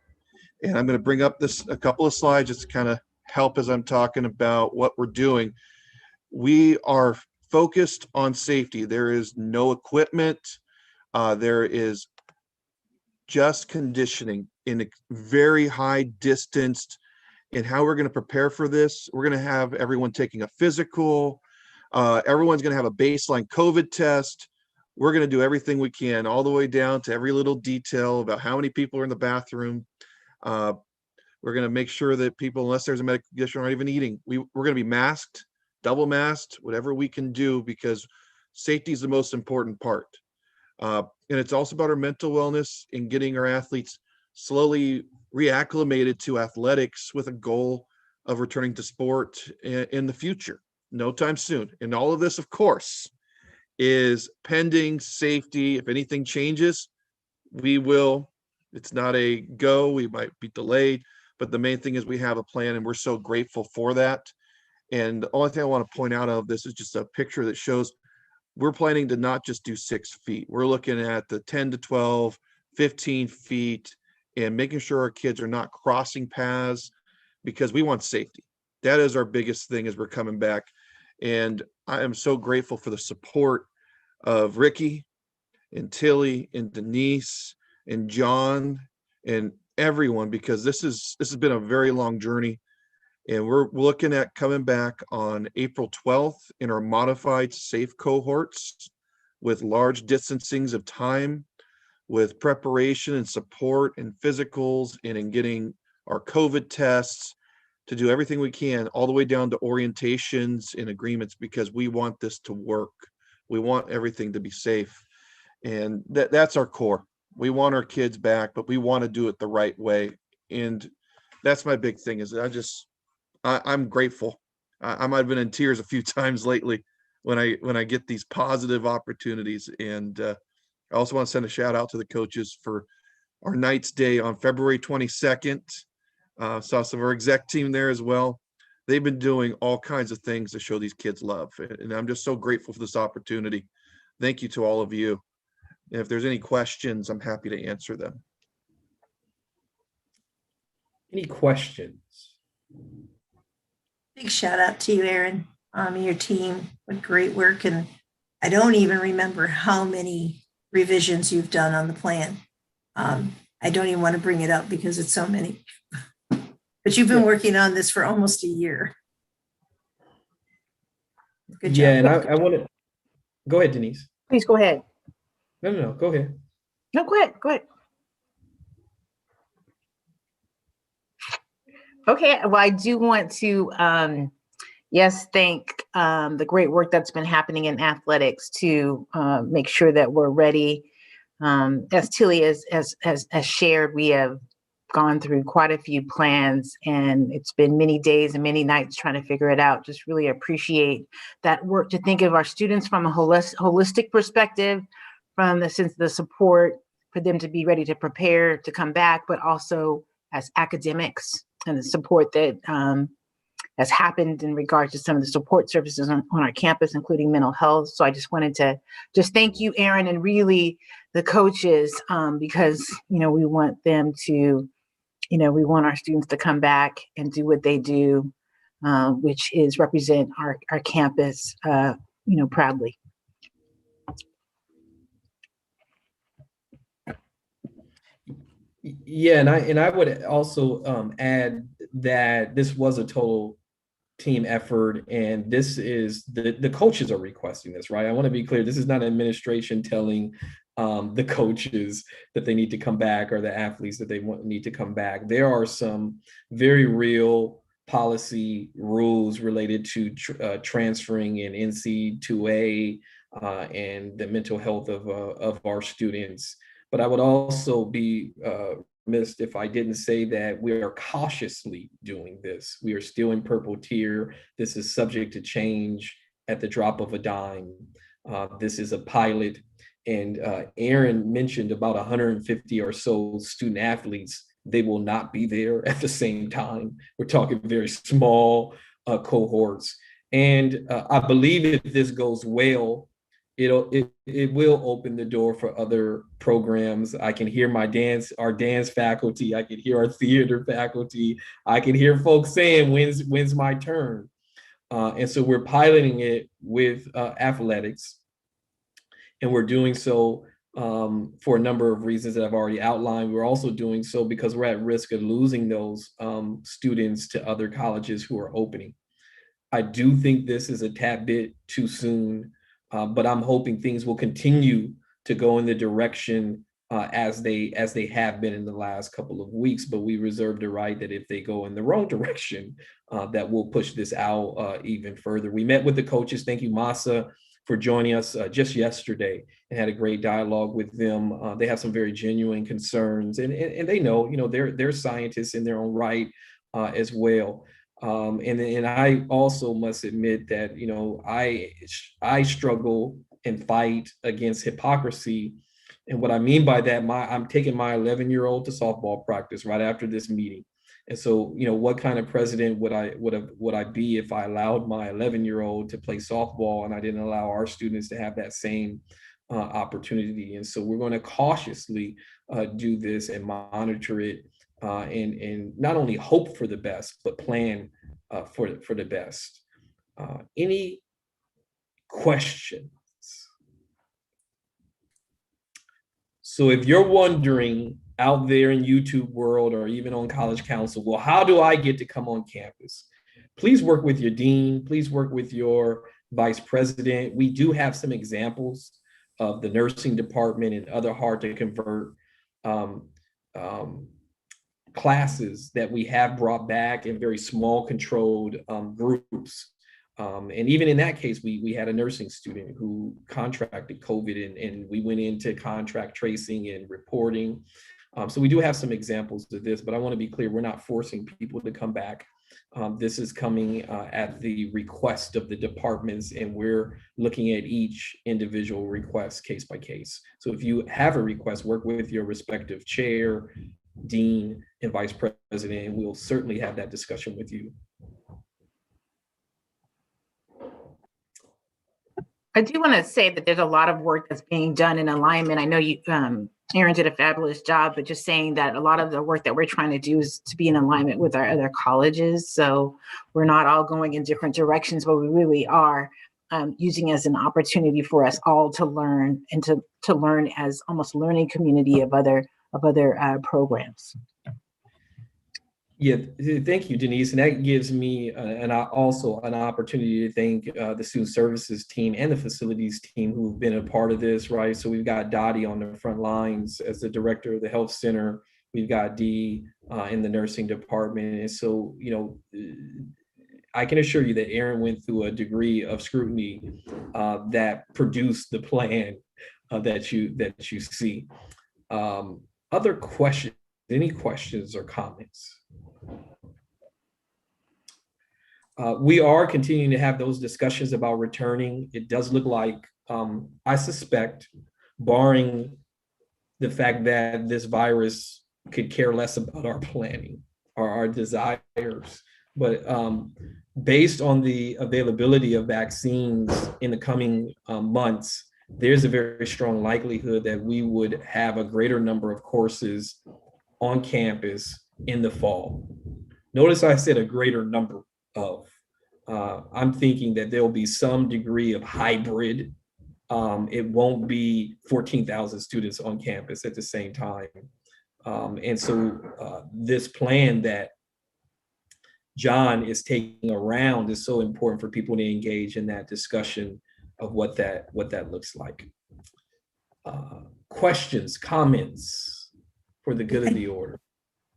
And I'm going to bring up a couple of slides just to kind of help as I'm talking about what we're doing. We are focused on safety. There is no equipment. There is just conditioning in a very high distanced. And how we're going to prepare for this, we're going to have everyone taking a physical. Everyone's going to have a baseline COVID test. We're going to do everything we can, all the way down to every little detail about how many people are in the bathroom. We're going to make sure that people, unless there's a medical condition, aren't even eating. We're going to be masked, double masked, whatever we can do, because safety is the most important part. And it's also about our mental wellness and getting our athletes slowly reacclimated to athletics with a goal of returning to sport in the future, no time soon. And all of this, of course, is pending safety. If anything changes, we will. It's not a go. We might be delayed, but the main thing is we have a plan, and we're so grateful for that. And the only thing I want to point out of this is just a picture that shows we're planning to not just do 6 feet. We're looking at the 10 to 12, 15 feet, and making sure our kids are not crossing paths, because we want safety. That is our biggest thing as we're coming back. And I am so grateful for the support of Ricky and Tilly and Denise and John and everyone, because this has been a very long journey. And we're looking at coming back on April 12th in our modified safe cohorts with large distancings of time, with preparation and support and physicals, and in getting our COVID tests, to do everything we can, all the way down to orientations and agreements, because we want this to work. We want everything to be safe. And that's our core. We want our kids back, but we want to do it the right way. And that's my big thing, is I'm grateful. I might have been in tears a few times lately when I get these positive opportunities. And I also want to send a shout out to the coaches for our Knights Day on February 22nd. Saw some of our exec team there as well. They've been doing all kinds of things to show these kids love. And I'm just so grateful for this opportunity thank you to all of you. And if there's any questions, I'm happy to answer them. Any questions? Big shout out to you, Aaron, your team, what great work. And I don't even remember how many revisions you've done on the plan. I don't even want to bring it up because it's so many. But you've been working on this for almost a year. Good job. Yeah, and I want to, go ahead, Denise. Please go ahead. No, go ahead. No, go ahead. Go ahead. Okay, well, I do want to, yes, thank the great work that's been happening in athletics to make sure that we're ready. As Tilly has shared, we have gone through quite a few plans, and it's been many days and many nights trying to figure it out. Just really appreciate that work to think of our students from a holistic perspective, from the sense of the support for them to be ready to prepare to come back, but also as academics and the support that has happened in regards to some of the support services on our campus, including mental health. So I just wanted to just thank you, Aaron, and really the coaches, because, we want them to, we want our students to come back and do what they do, which is represent our campus, proudly. Yeah, and I would also add that this was a total team effort, and this is the coaches are requesting this, right? I want to be clear. This is not administration telling the coaches that they need to come back or the athletes that they need to come back. There are some very real policy rules related to transferring in NC2A and the mental health of our students. But I would also be remiss if I didn't say that we are cautiously doing this. We are still in purple tier. This is subject to change at the drop of a dime. This is a pilot. And Aaron mentioned about 150 or so student athletes. They will not be there at the same time. We're talking very small cohorts. And I believe if this goes well, it will open the door for other programs. I can hear our dance faculty. I can hear our theater faculty. I can hear folks saying, when's my turn? And so we're piloting it with athletics. And we're doing so for a number of reasons that I've already outlined. We're also doing so because we're at risk of losing those students to other colleges who are opening. I do think this is a tad bit too soon, but I'm hoping things will continue to go in the direction as they have been in the last couple of weeks. But we reserve the right that if they go in the wrong direction, that we'll push this out even further. We met with the coaches. Thank you, Masa, for joining us just yesterday, and had a great dialogue with them. They have some very genuine concerns, and they know, they're scientists in their own right as well. And I also must admit that, I struggle and fight against hypocrisy. And what I mean by that, I'm taking my 11-year-old to softball practice right after this meeting. And so, what kind of president would I be if I allowed my 11-year-old to play softball and I didn't allow our students to have that same opportunity? And so we're going to cautiously do this and monitor it and not only hope for the best, but plan for the best. Any questions? So if you're wondering out there in YouTube world or even on College Council, well, how do I get to come on campus? Please work with your dean. Please work with your vice president. We do have some examples of the nursing department and other hard to convert classes that we have brought back in very small controlled groups. And even in that case, we had a nursing student who contracted COVID and we went into contract tracing and reporting. So we do have some examples of this, but I want to be clear, we're not forcing people to come back. This is coming at the request of the departments, and we're looking at each individual request case by case. So if you have a request, work with your respective chair, dean, and vice president, and we'll certainly have that discussion with you. I do want to say that there's a lot of work that's being done in alignment. I know you, Aaron did a fabulous job, but just saying that a lot of the work that we're trying to do is to be in alignment with our other colleges. So we're not all going in different directions, but we really are using as an opportunity for us all to learn and to learn as almost learning community of other programs. Yeah, thank you, Denise. And that gives me also an opportunity to thank the student services team and the facilities team who've been a part of this, right? So we've got Dottie on the front lines as the director of the health center. We've got Dee in the nursing department. And so, I can assure you that Aaron went through a degree of scrutiny that produced the plan that you see. Other questions? Any questions or comments? We are continuing to have those discussions about returning. It does look like, I suspect, barring the fact that this virus could care less about our planning or our desires, but based on the availability of vaccines in the coming months, there's a very strong likelihood that we would have a greater number of courses on campus in the fall. Notice I said a greater number of. I'm thinking that there'll be some degree of hybrid. It won't be 14,000 students on campus at the same time. And so this plan that John is taking around is so important for people to engage in that discussion of what that looks like. Questions, comments for the good of the order?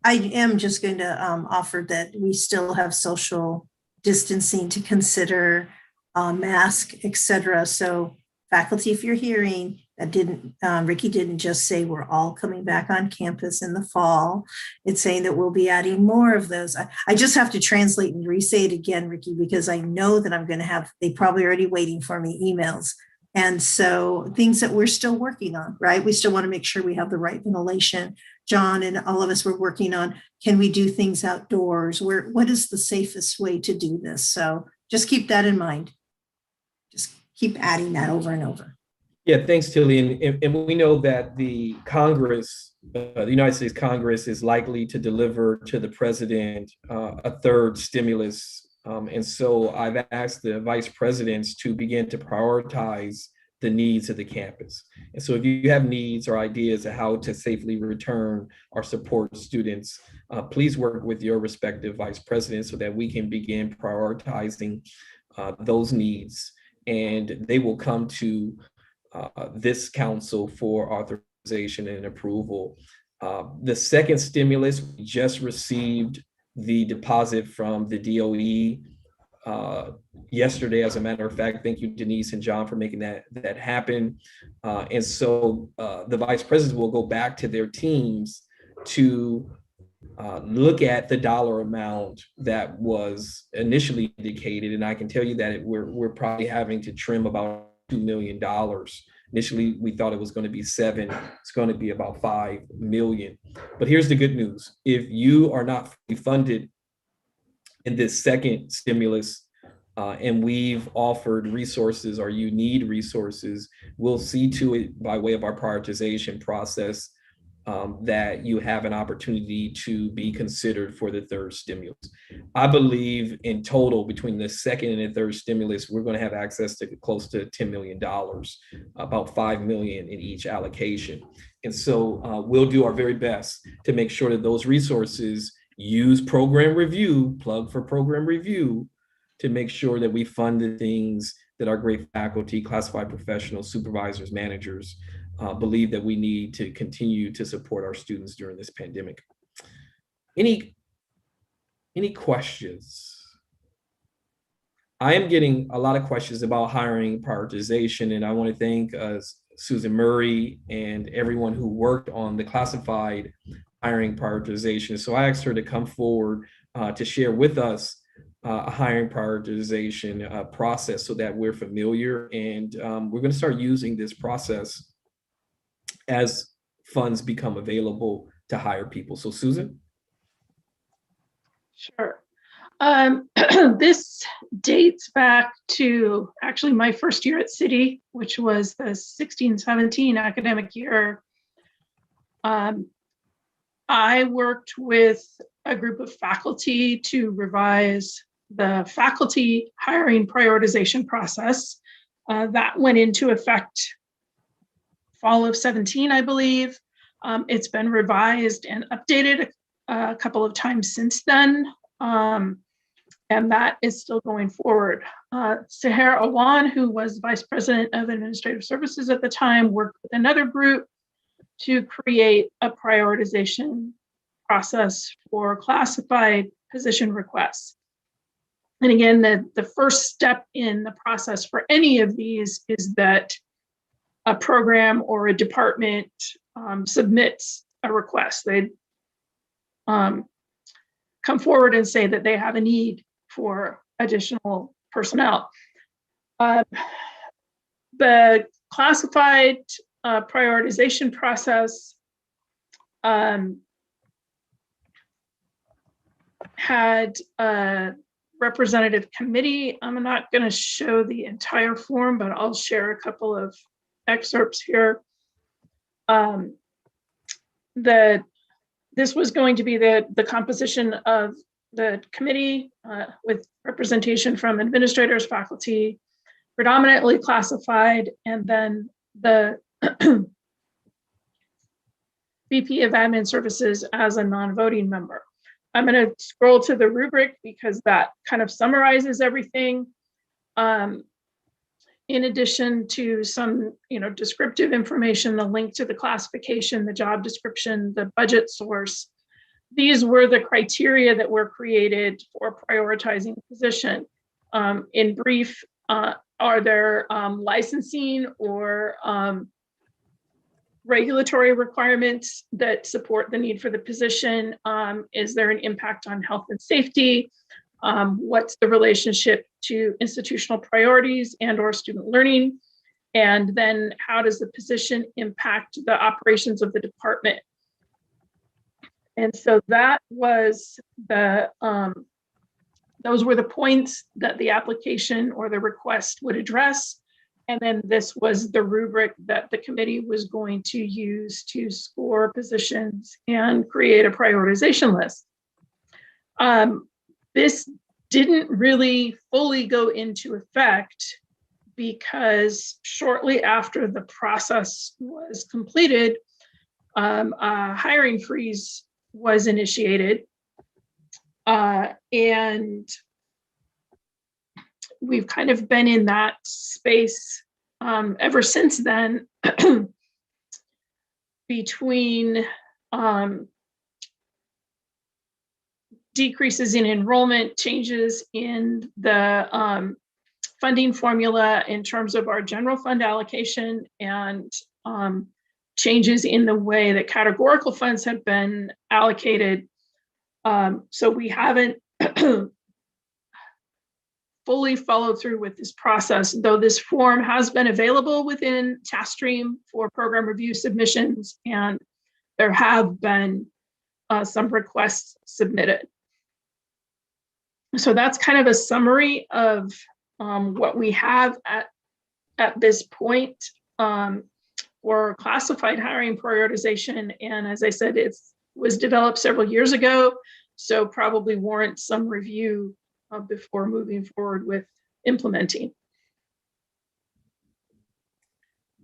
I am just going to offer that we still have social distancing to consider, mask, et cetera. So faculty, if you're hearing, that Ricky didn't just say we're all coming back on campus in the fall. It's saying that we'll be adding more of those. I just have to translate and re-say it again, Ricky, because I know that I'm going to have, they probably already waiting for me, emails. And so things that we're still working on, right? We still want to make sure we have the right ventilation. John and all of us were working on, can we do things outdoors? What is the safest way to do this? So just keep that in mind. Just keep adding that over and over. Yeah, thanks, Tilly. And we know that the Congress, the United States Congress is likely to deliver to the president a third stimulus. And so I've asked the vice presidents to begin to prioritize the needs of the campus. And so if you have needs or ideas of how to safely return or support students, please work with your respective vice presidents so that we can begin prioritizing those needs. And they will come to this council for authorization and approval. The second stimulus, we just received the deposit from the DOE yesterday, as a matter of fact. Thank you, Denise and John, for making that happen. And so the vice presidents will go back to their teams to look at the dollar amount that was initially indicated. And I can tell you that we're probably having to trim about $2 million. Initially, we thought it was going to be 7. It's going to be about 5 million. But here's the good news. If you are not fully funded in this second stimulus, and we've offered resources or you need resources, we'll see to it by way of our prioritization process that you have an opportunity to be considered for the third stimulus. I believe in total between the second and the third stimulus, we're going to have access to close to $10 million, about 5 million in each allocation. And so we'll do our very best to make sure that those resources use program review, plug for program review, to make sure that we fund the things that our great faculty, classified professionals, supervisors, managers believe that we need to continue to support our students during this pandemic. Any questions? I am getting a lot of questions about hiring prioritization, and I want to thank Susan Murray and everyone who worked on the classified hiring prioritization. So I asked her to come forward to share with us a hiring prioritization process so that we're familiar, and we're going to start using this process as funds become available to hire people. So Susan? Sure. This dates back to actually my first year at City, which was the 16-17 academic year. I worked with a group of faculty to revise the faculty hiring prioritization process. That went into effect fall of 17, I believe. It's been revised and updated a couple of times since then. And that is still going forward. Seher Awan, who was Vice President of Administrative Services at the time, worked with another group to create a prioritization process for classified position requests. And again, the first step in the process for any of these is that a program or a department submits a request. They come forward and say that they have a need for additional personnel. The classified prioritization process had a representative committee. I'm not going to show the entire form, but I'll share a couple of excerpts here. This was going to be the composition of the committee with representation from administrators, faculty, predominantly classified, and then the VP of Admin Services as a non-voting member. I'm going to scroll to the rubric because that kind of summarizes everything. In addition to some, descriptive information, the link to the classification, the job description, the budget source. These were the criteria that were created for prioritizing position. In brief, are there licensing or regulatory requirements that support the need for the position? Is there an impact on health and safety? What's the relationship to institutional priorities and or student learning? And then how does the position impact the operations of the department? And so that was those were the points that the application or the request would address. And then this was the rubric that the committee was going to use to score positions and create a prioritization list. This didn't really fully go into effect because shortly after the process was completed, a hiring freeze was initiated. And we've kind of been in that space ever since then between decreases in enrollment, changes in the funding formula in terms of our general fund allocation, and changes in the way that categorical funds have been allocated. So we haven't fully followed through with this process, though this form has been available within TaskStream for program review submissions, and there have been some requests submitted. So that's kind of a summary of what we have at this point for classified hiring prioritization. And as I said, it was developed several years ago, so probably warrants some review before moving forward with implementing.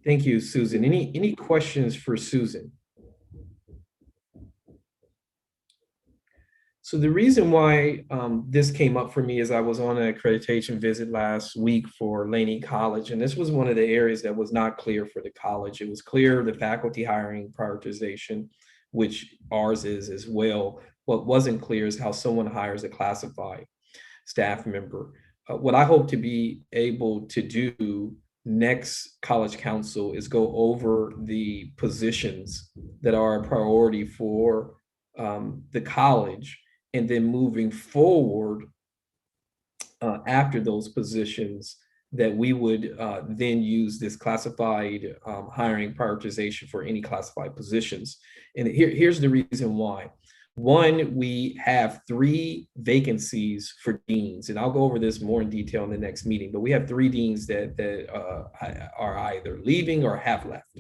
Thank you, Susan. Any questions for Susan? So the reason why this came up for me is I was on an accreditation visit last week for Laney College, and this was one of the areas that was not clear for the college. It was clear the faculty hiring prioritization, which ours is as well. What wasn't clear is how someone hires a classified staff member. What I hope to be able to do next College Council is go over the positions that are a priority for the college, and then moving forward after those positions that we would then use this classified hiring prioritization for any classified positions. And here's the reason why. One, we have 3 vacancies for deans, and I'll go over this more in detail in the next meeting, but we have 3 deans that are either leaving or have left.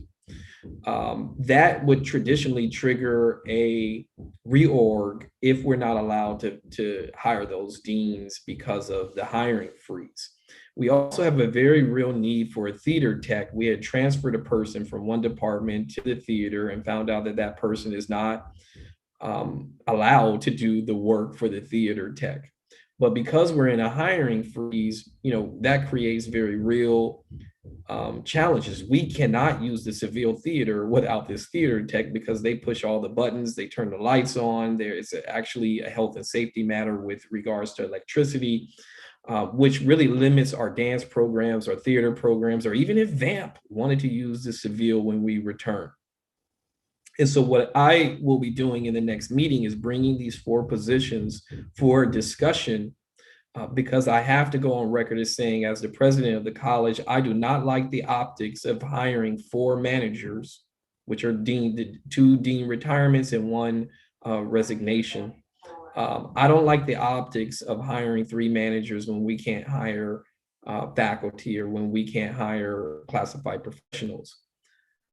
That would traditionally trigger a reorg if we're not allowed to hire those deans because of the hiring freeze. We also have a very real need for a theater tech. We had transferred a person from one department to the theater and found out that that person is not allowed to do the work for the theater tech. But because we're in a hiring freeze, that creates very real challenges. We cannot use the Seville Theater without this theater tech because they push all the buttons, they turn the lights on. There is actually a health and safety matter with regards to electricity, which really limits our dance programs, our theater programs, or even if VAMP wanted to use the Seville when we return. And so what I will be doing in the next meeting is bringing these 4 positions for discussion because I have to go on record as saying, as the president of the college, I do not like the optics of hiring 4 managers, which are 2 dean retirements and 1 resignation. I don't like the optics of hiring 3 managers when we can't hire faculty or when we can't hire classified professionals.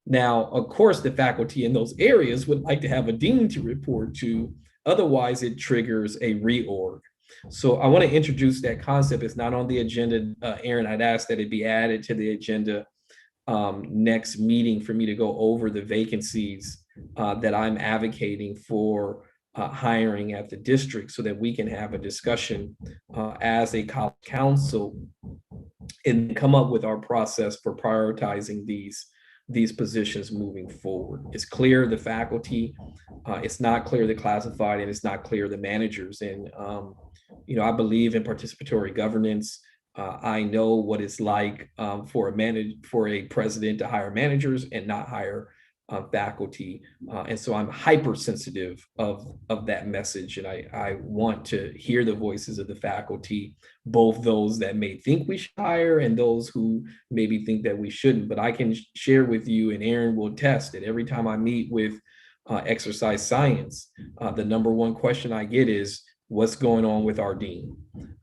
Now, of course, the faculty in those areas would like to have a dean to report to. Otherwise, it triggers a reorg. So I want to introduce that concept. It's not on the agenda. Aaron, I'd ask that it be added to the agenda next meeting for me to go over the vacancies that I'm advocating for hiring at the district so that we can have a discussion as a college council and come up with our process for prioritizing these positions moving forward. It's clear the faculty, it's not clear the classified, and it's not clear the managers. And I believe in participatory governance. I know what it's like for a president to hire managers and not hire faculty. And so I'm hypersensitive of that message. And I want to hear the voices of the faculty, both those that may think we should hire and those who maybe think that we shouldn't. But I can share with you, and Aaron will test that every time I meet with exercise science, the number 1 question I get is, what's going on with our dean?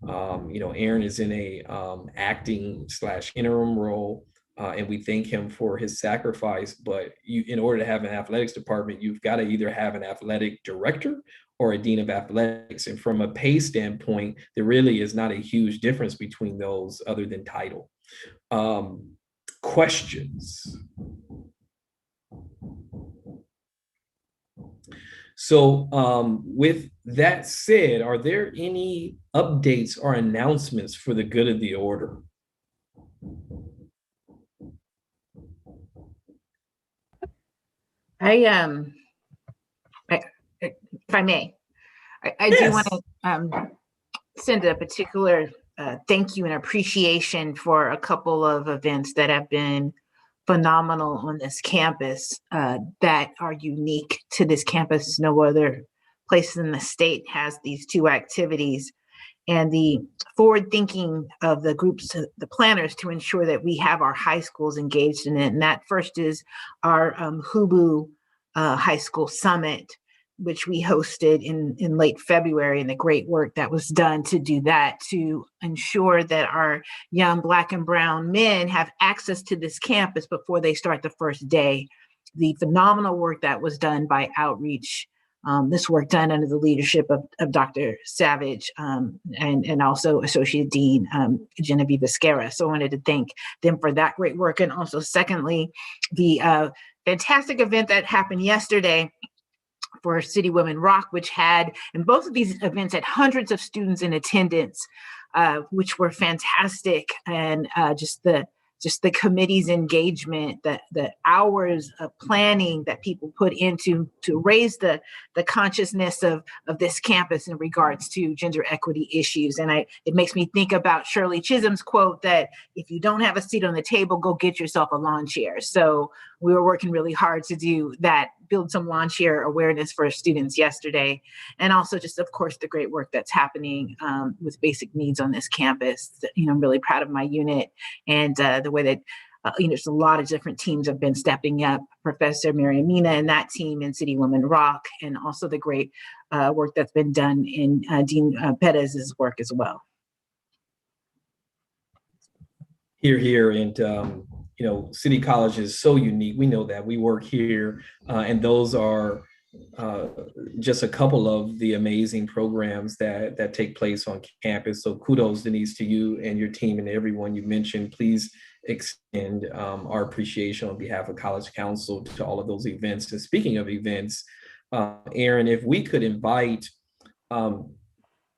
Aaron is in a acting/interim role. And we thank him for his sacrifice. But in order to have an athletics department, you've got to either have an athletic director or a dean of athletics. And from a pay standpoint, there really is not a huge difference between those other than title. Questions? So with that said, are there any updates or announcements for the good of the order? If I may, I do want to send a particular thank you and appreciation for a couple of events that have been phenomenal on this campus that are unique to this campus. No other place in the state has these 2 activities. And the forward thinking of the groups, the planners, to ensure that we have our high schools engaged in it. And that first is our HUBU High School Summit, which we hosted in late February, and the great work that was done to do that, to ensure that our young Black and Brown men have access to this campus before they start the first day. The phenomenal work that was done by Outreach, this work done under the leadership of Dr. Savage and also Associate Dean Genevieve Esquera. So I wanted to thank them for that great work. And also, secondly, the fantastic event that happened yesterday for City Women Rock, which had, and both of these events had hundreds of students in attendance, which were fantastic. And just the committee's engagement, the hours of planning that people put into to raise the consciousness of this campus in regards to gender equity issues. And it makes me think about Shirley Chisholm's quote that if you don't have a seat on the table, go get yourself a lawn chair. So we were working really hard to do that, build some lawn chair awareness for students yesterday. And also just, of course, the great work that's happening with basic needs on this campus. I'm really proud of my unit and the way that there's a lot of different teams have been stepping up. Professor Mariamina and that team in City Women Rock, and also the great work that's been done in Dean Perez's work as well. Here, and City College is so unique. We know that. We work here, and those are just a couple of the amazing programs that take place on campus. So kudos, Denise, to you and your team and everyone you mentioned. Please extend our appreciation on behalf of College Council to all of those events. And speaking of events, Aaron, if we could invite Paul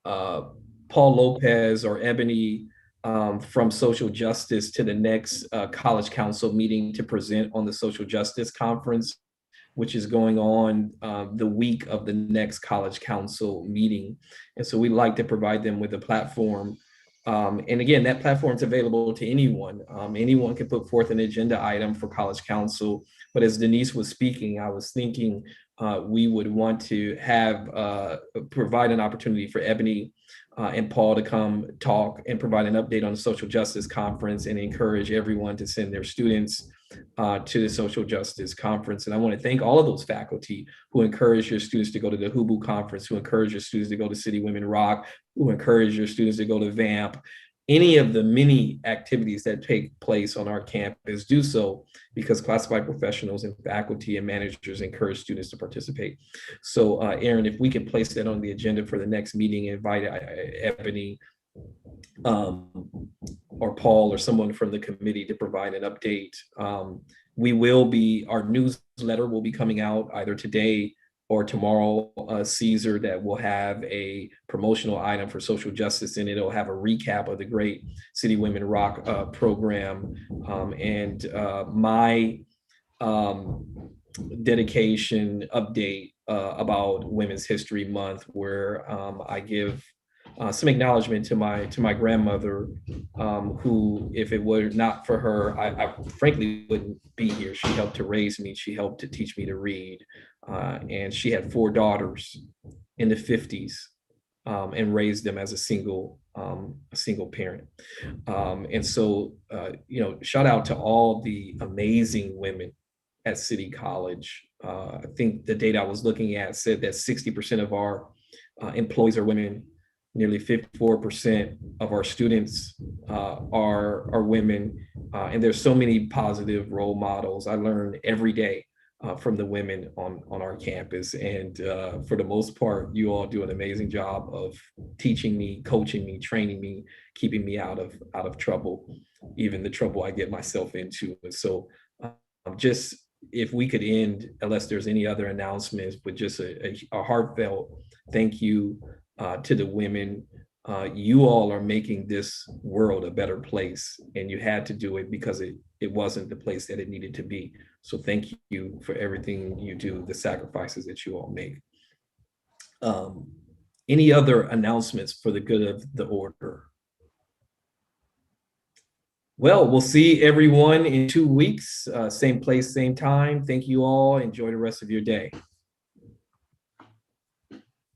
Lopez or Ebony from Social Justice to the next College Council meeting to present on the Social Justice Conference, which is going on the week of the next College Council meeting. And so we'd like to provide them with a platform. And again, that platform is available to anyone. Anyone can put forth an agenda item for College Council. But as Denise was speaking, I was thinking we would want to have provide an opportunity for Ebony and Paul to come talk and provide an update on the Social Justice Conference and encourage everyone to send their students to the Social Justice Conference. And I want to thank all of those faculty who encourage your students to go to the HUBU Conference, who encourage your students to go to City Women Rock, who encourage your students to go to VAMP. Any of the many activities that take place on our campus, do so because classified professionals and faculty and managers encourage students to participate. So Aaron, if we could place that on the agenda for the next meeting, invite Ebony or Paul or someone from the committee to provide an update. Our newsletter will be coming out either today or tomorrow, Caesar, that will have a promotional item for social justice in it. It'll have a recap of the great City Women Rock program and my dedication update about Women's History Month, where I give some acknowledgement to my grandmother, who, if it were not for her, I frankly wouldn't be here. She helped to raise me. She helped to teach me to read. And she had 4 daughters in the 50s and raised them as a single parent. And so, shout out to all the amazing women at City College. I think the data I was looking at said that 60% of our employees are women. Nearly 54% of our students are women. And there's so many positive role models. I learn every day from the women on our campus. And for the most part, you all do an amazing job of teaching me, coaching me, training me, keeping me out of trouble, even the trouble I get myself into. And so just if we could end, unless there's any other announcements, with just a heartfelt thank you to the women. You all are making this world a better place, and you had to do it because it wasn't the place that it needed to be. So thank you for everything you do, the sacrifices that you all make. Any other announcements for the good of the order? Well, we'll see everyone in 2 weeks, same place, same time. Thank you all. Enjoy the rest of your day.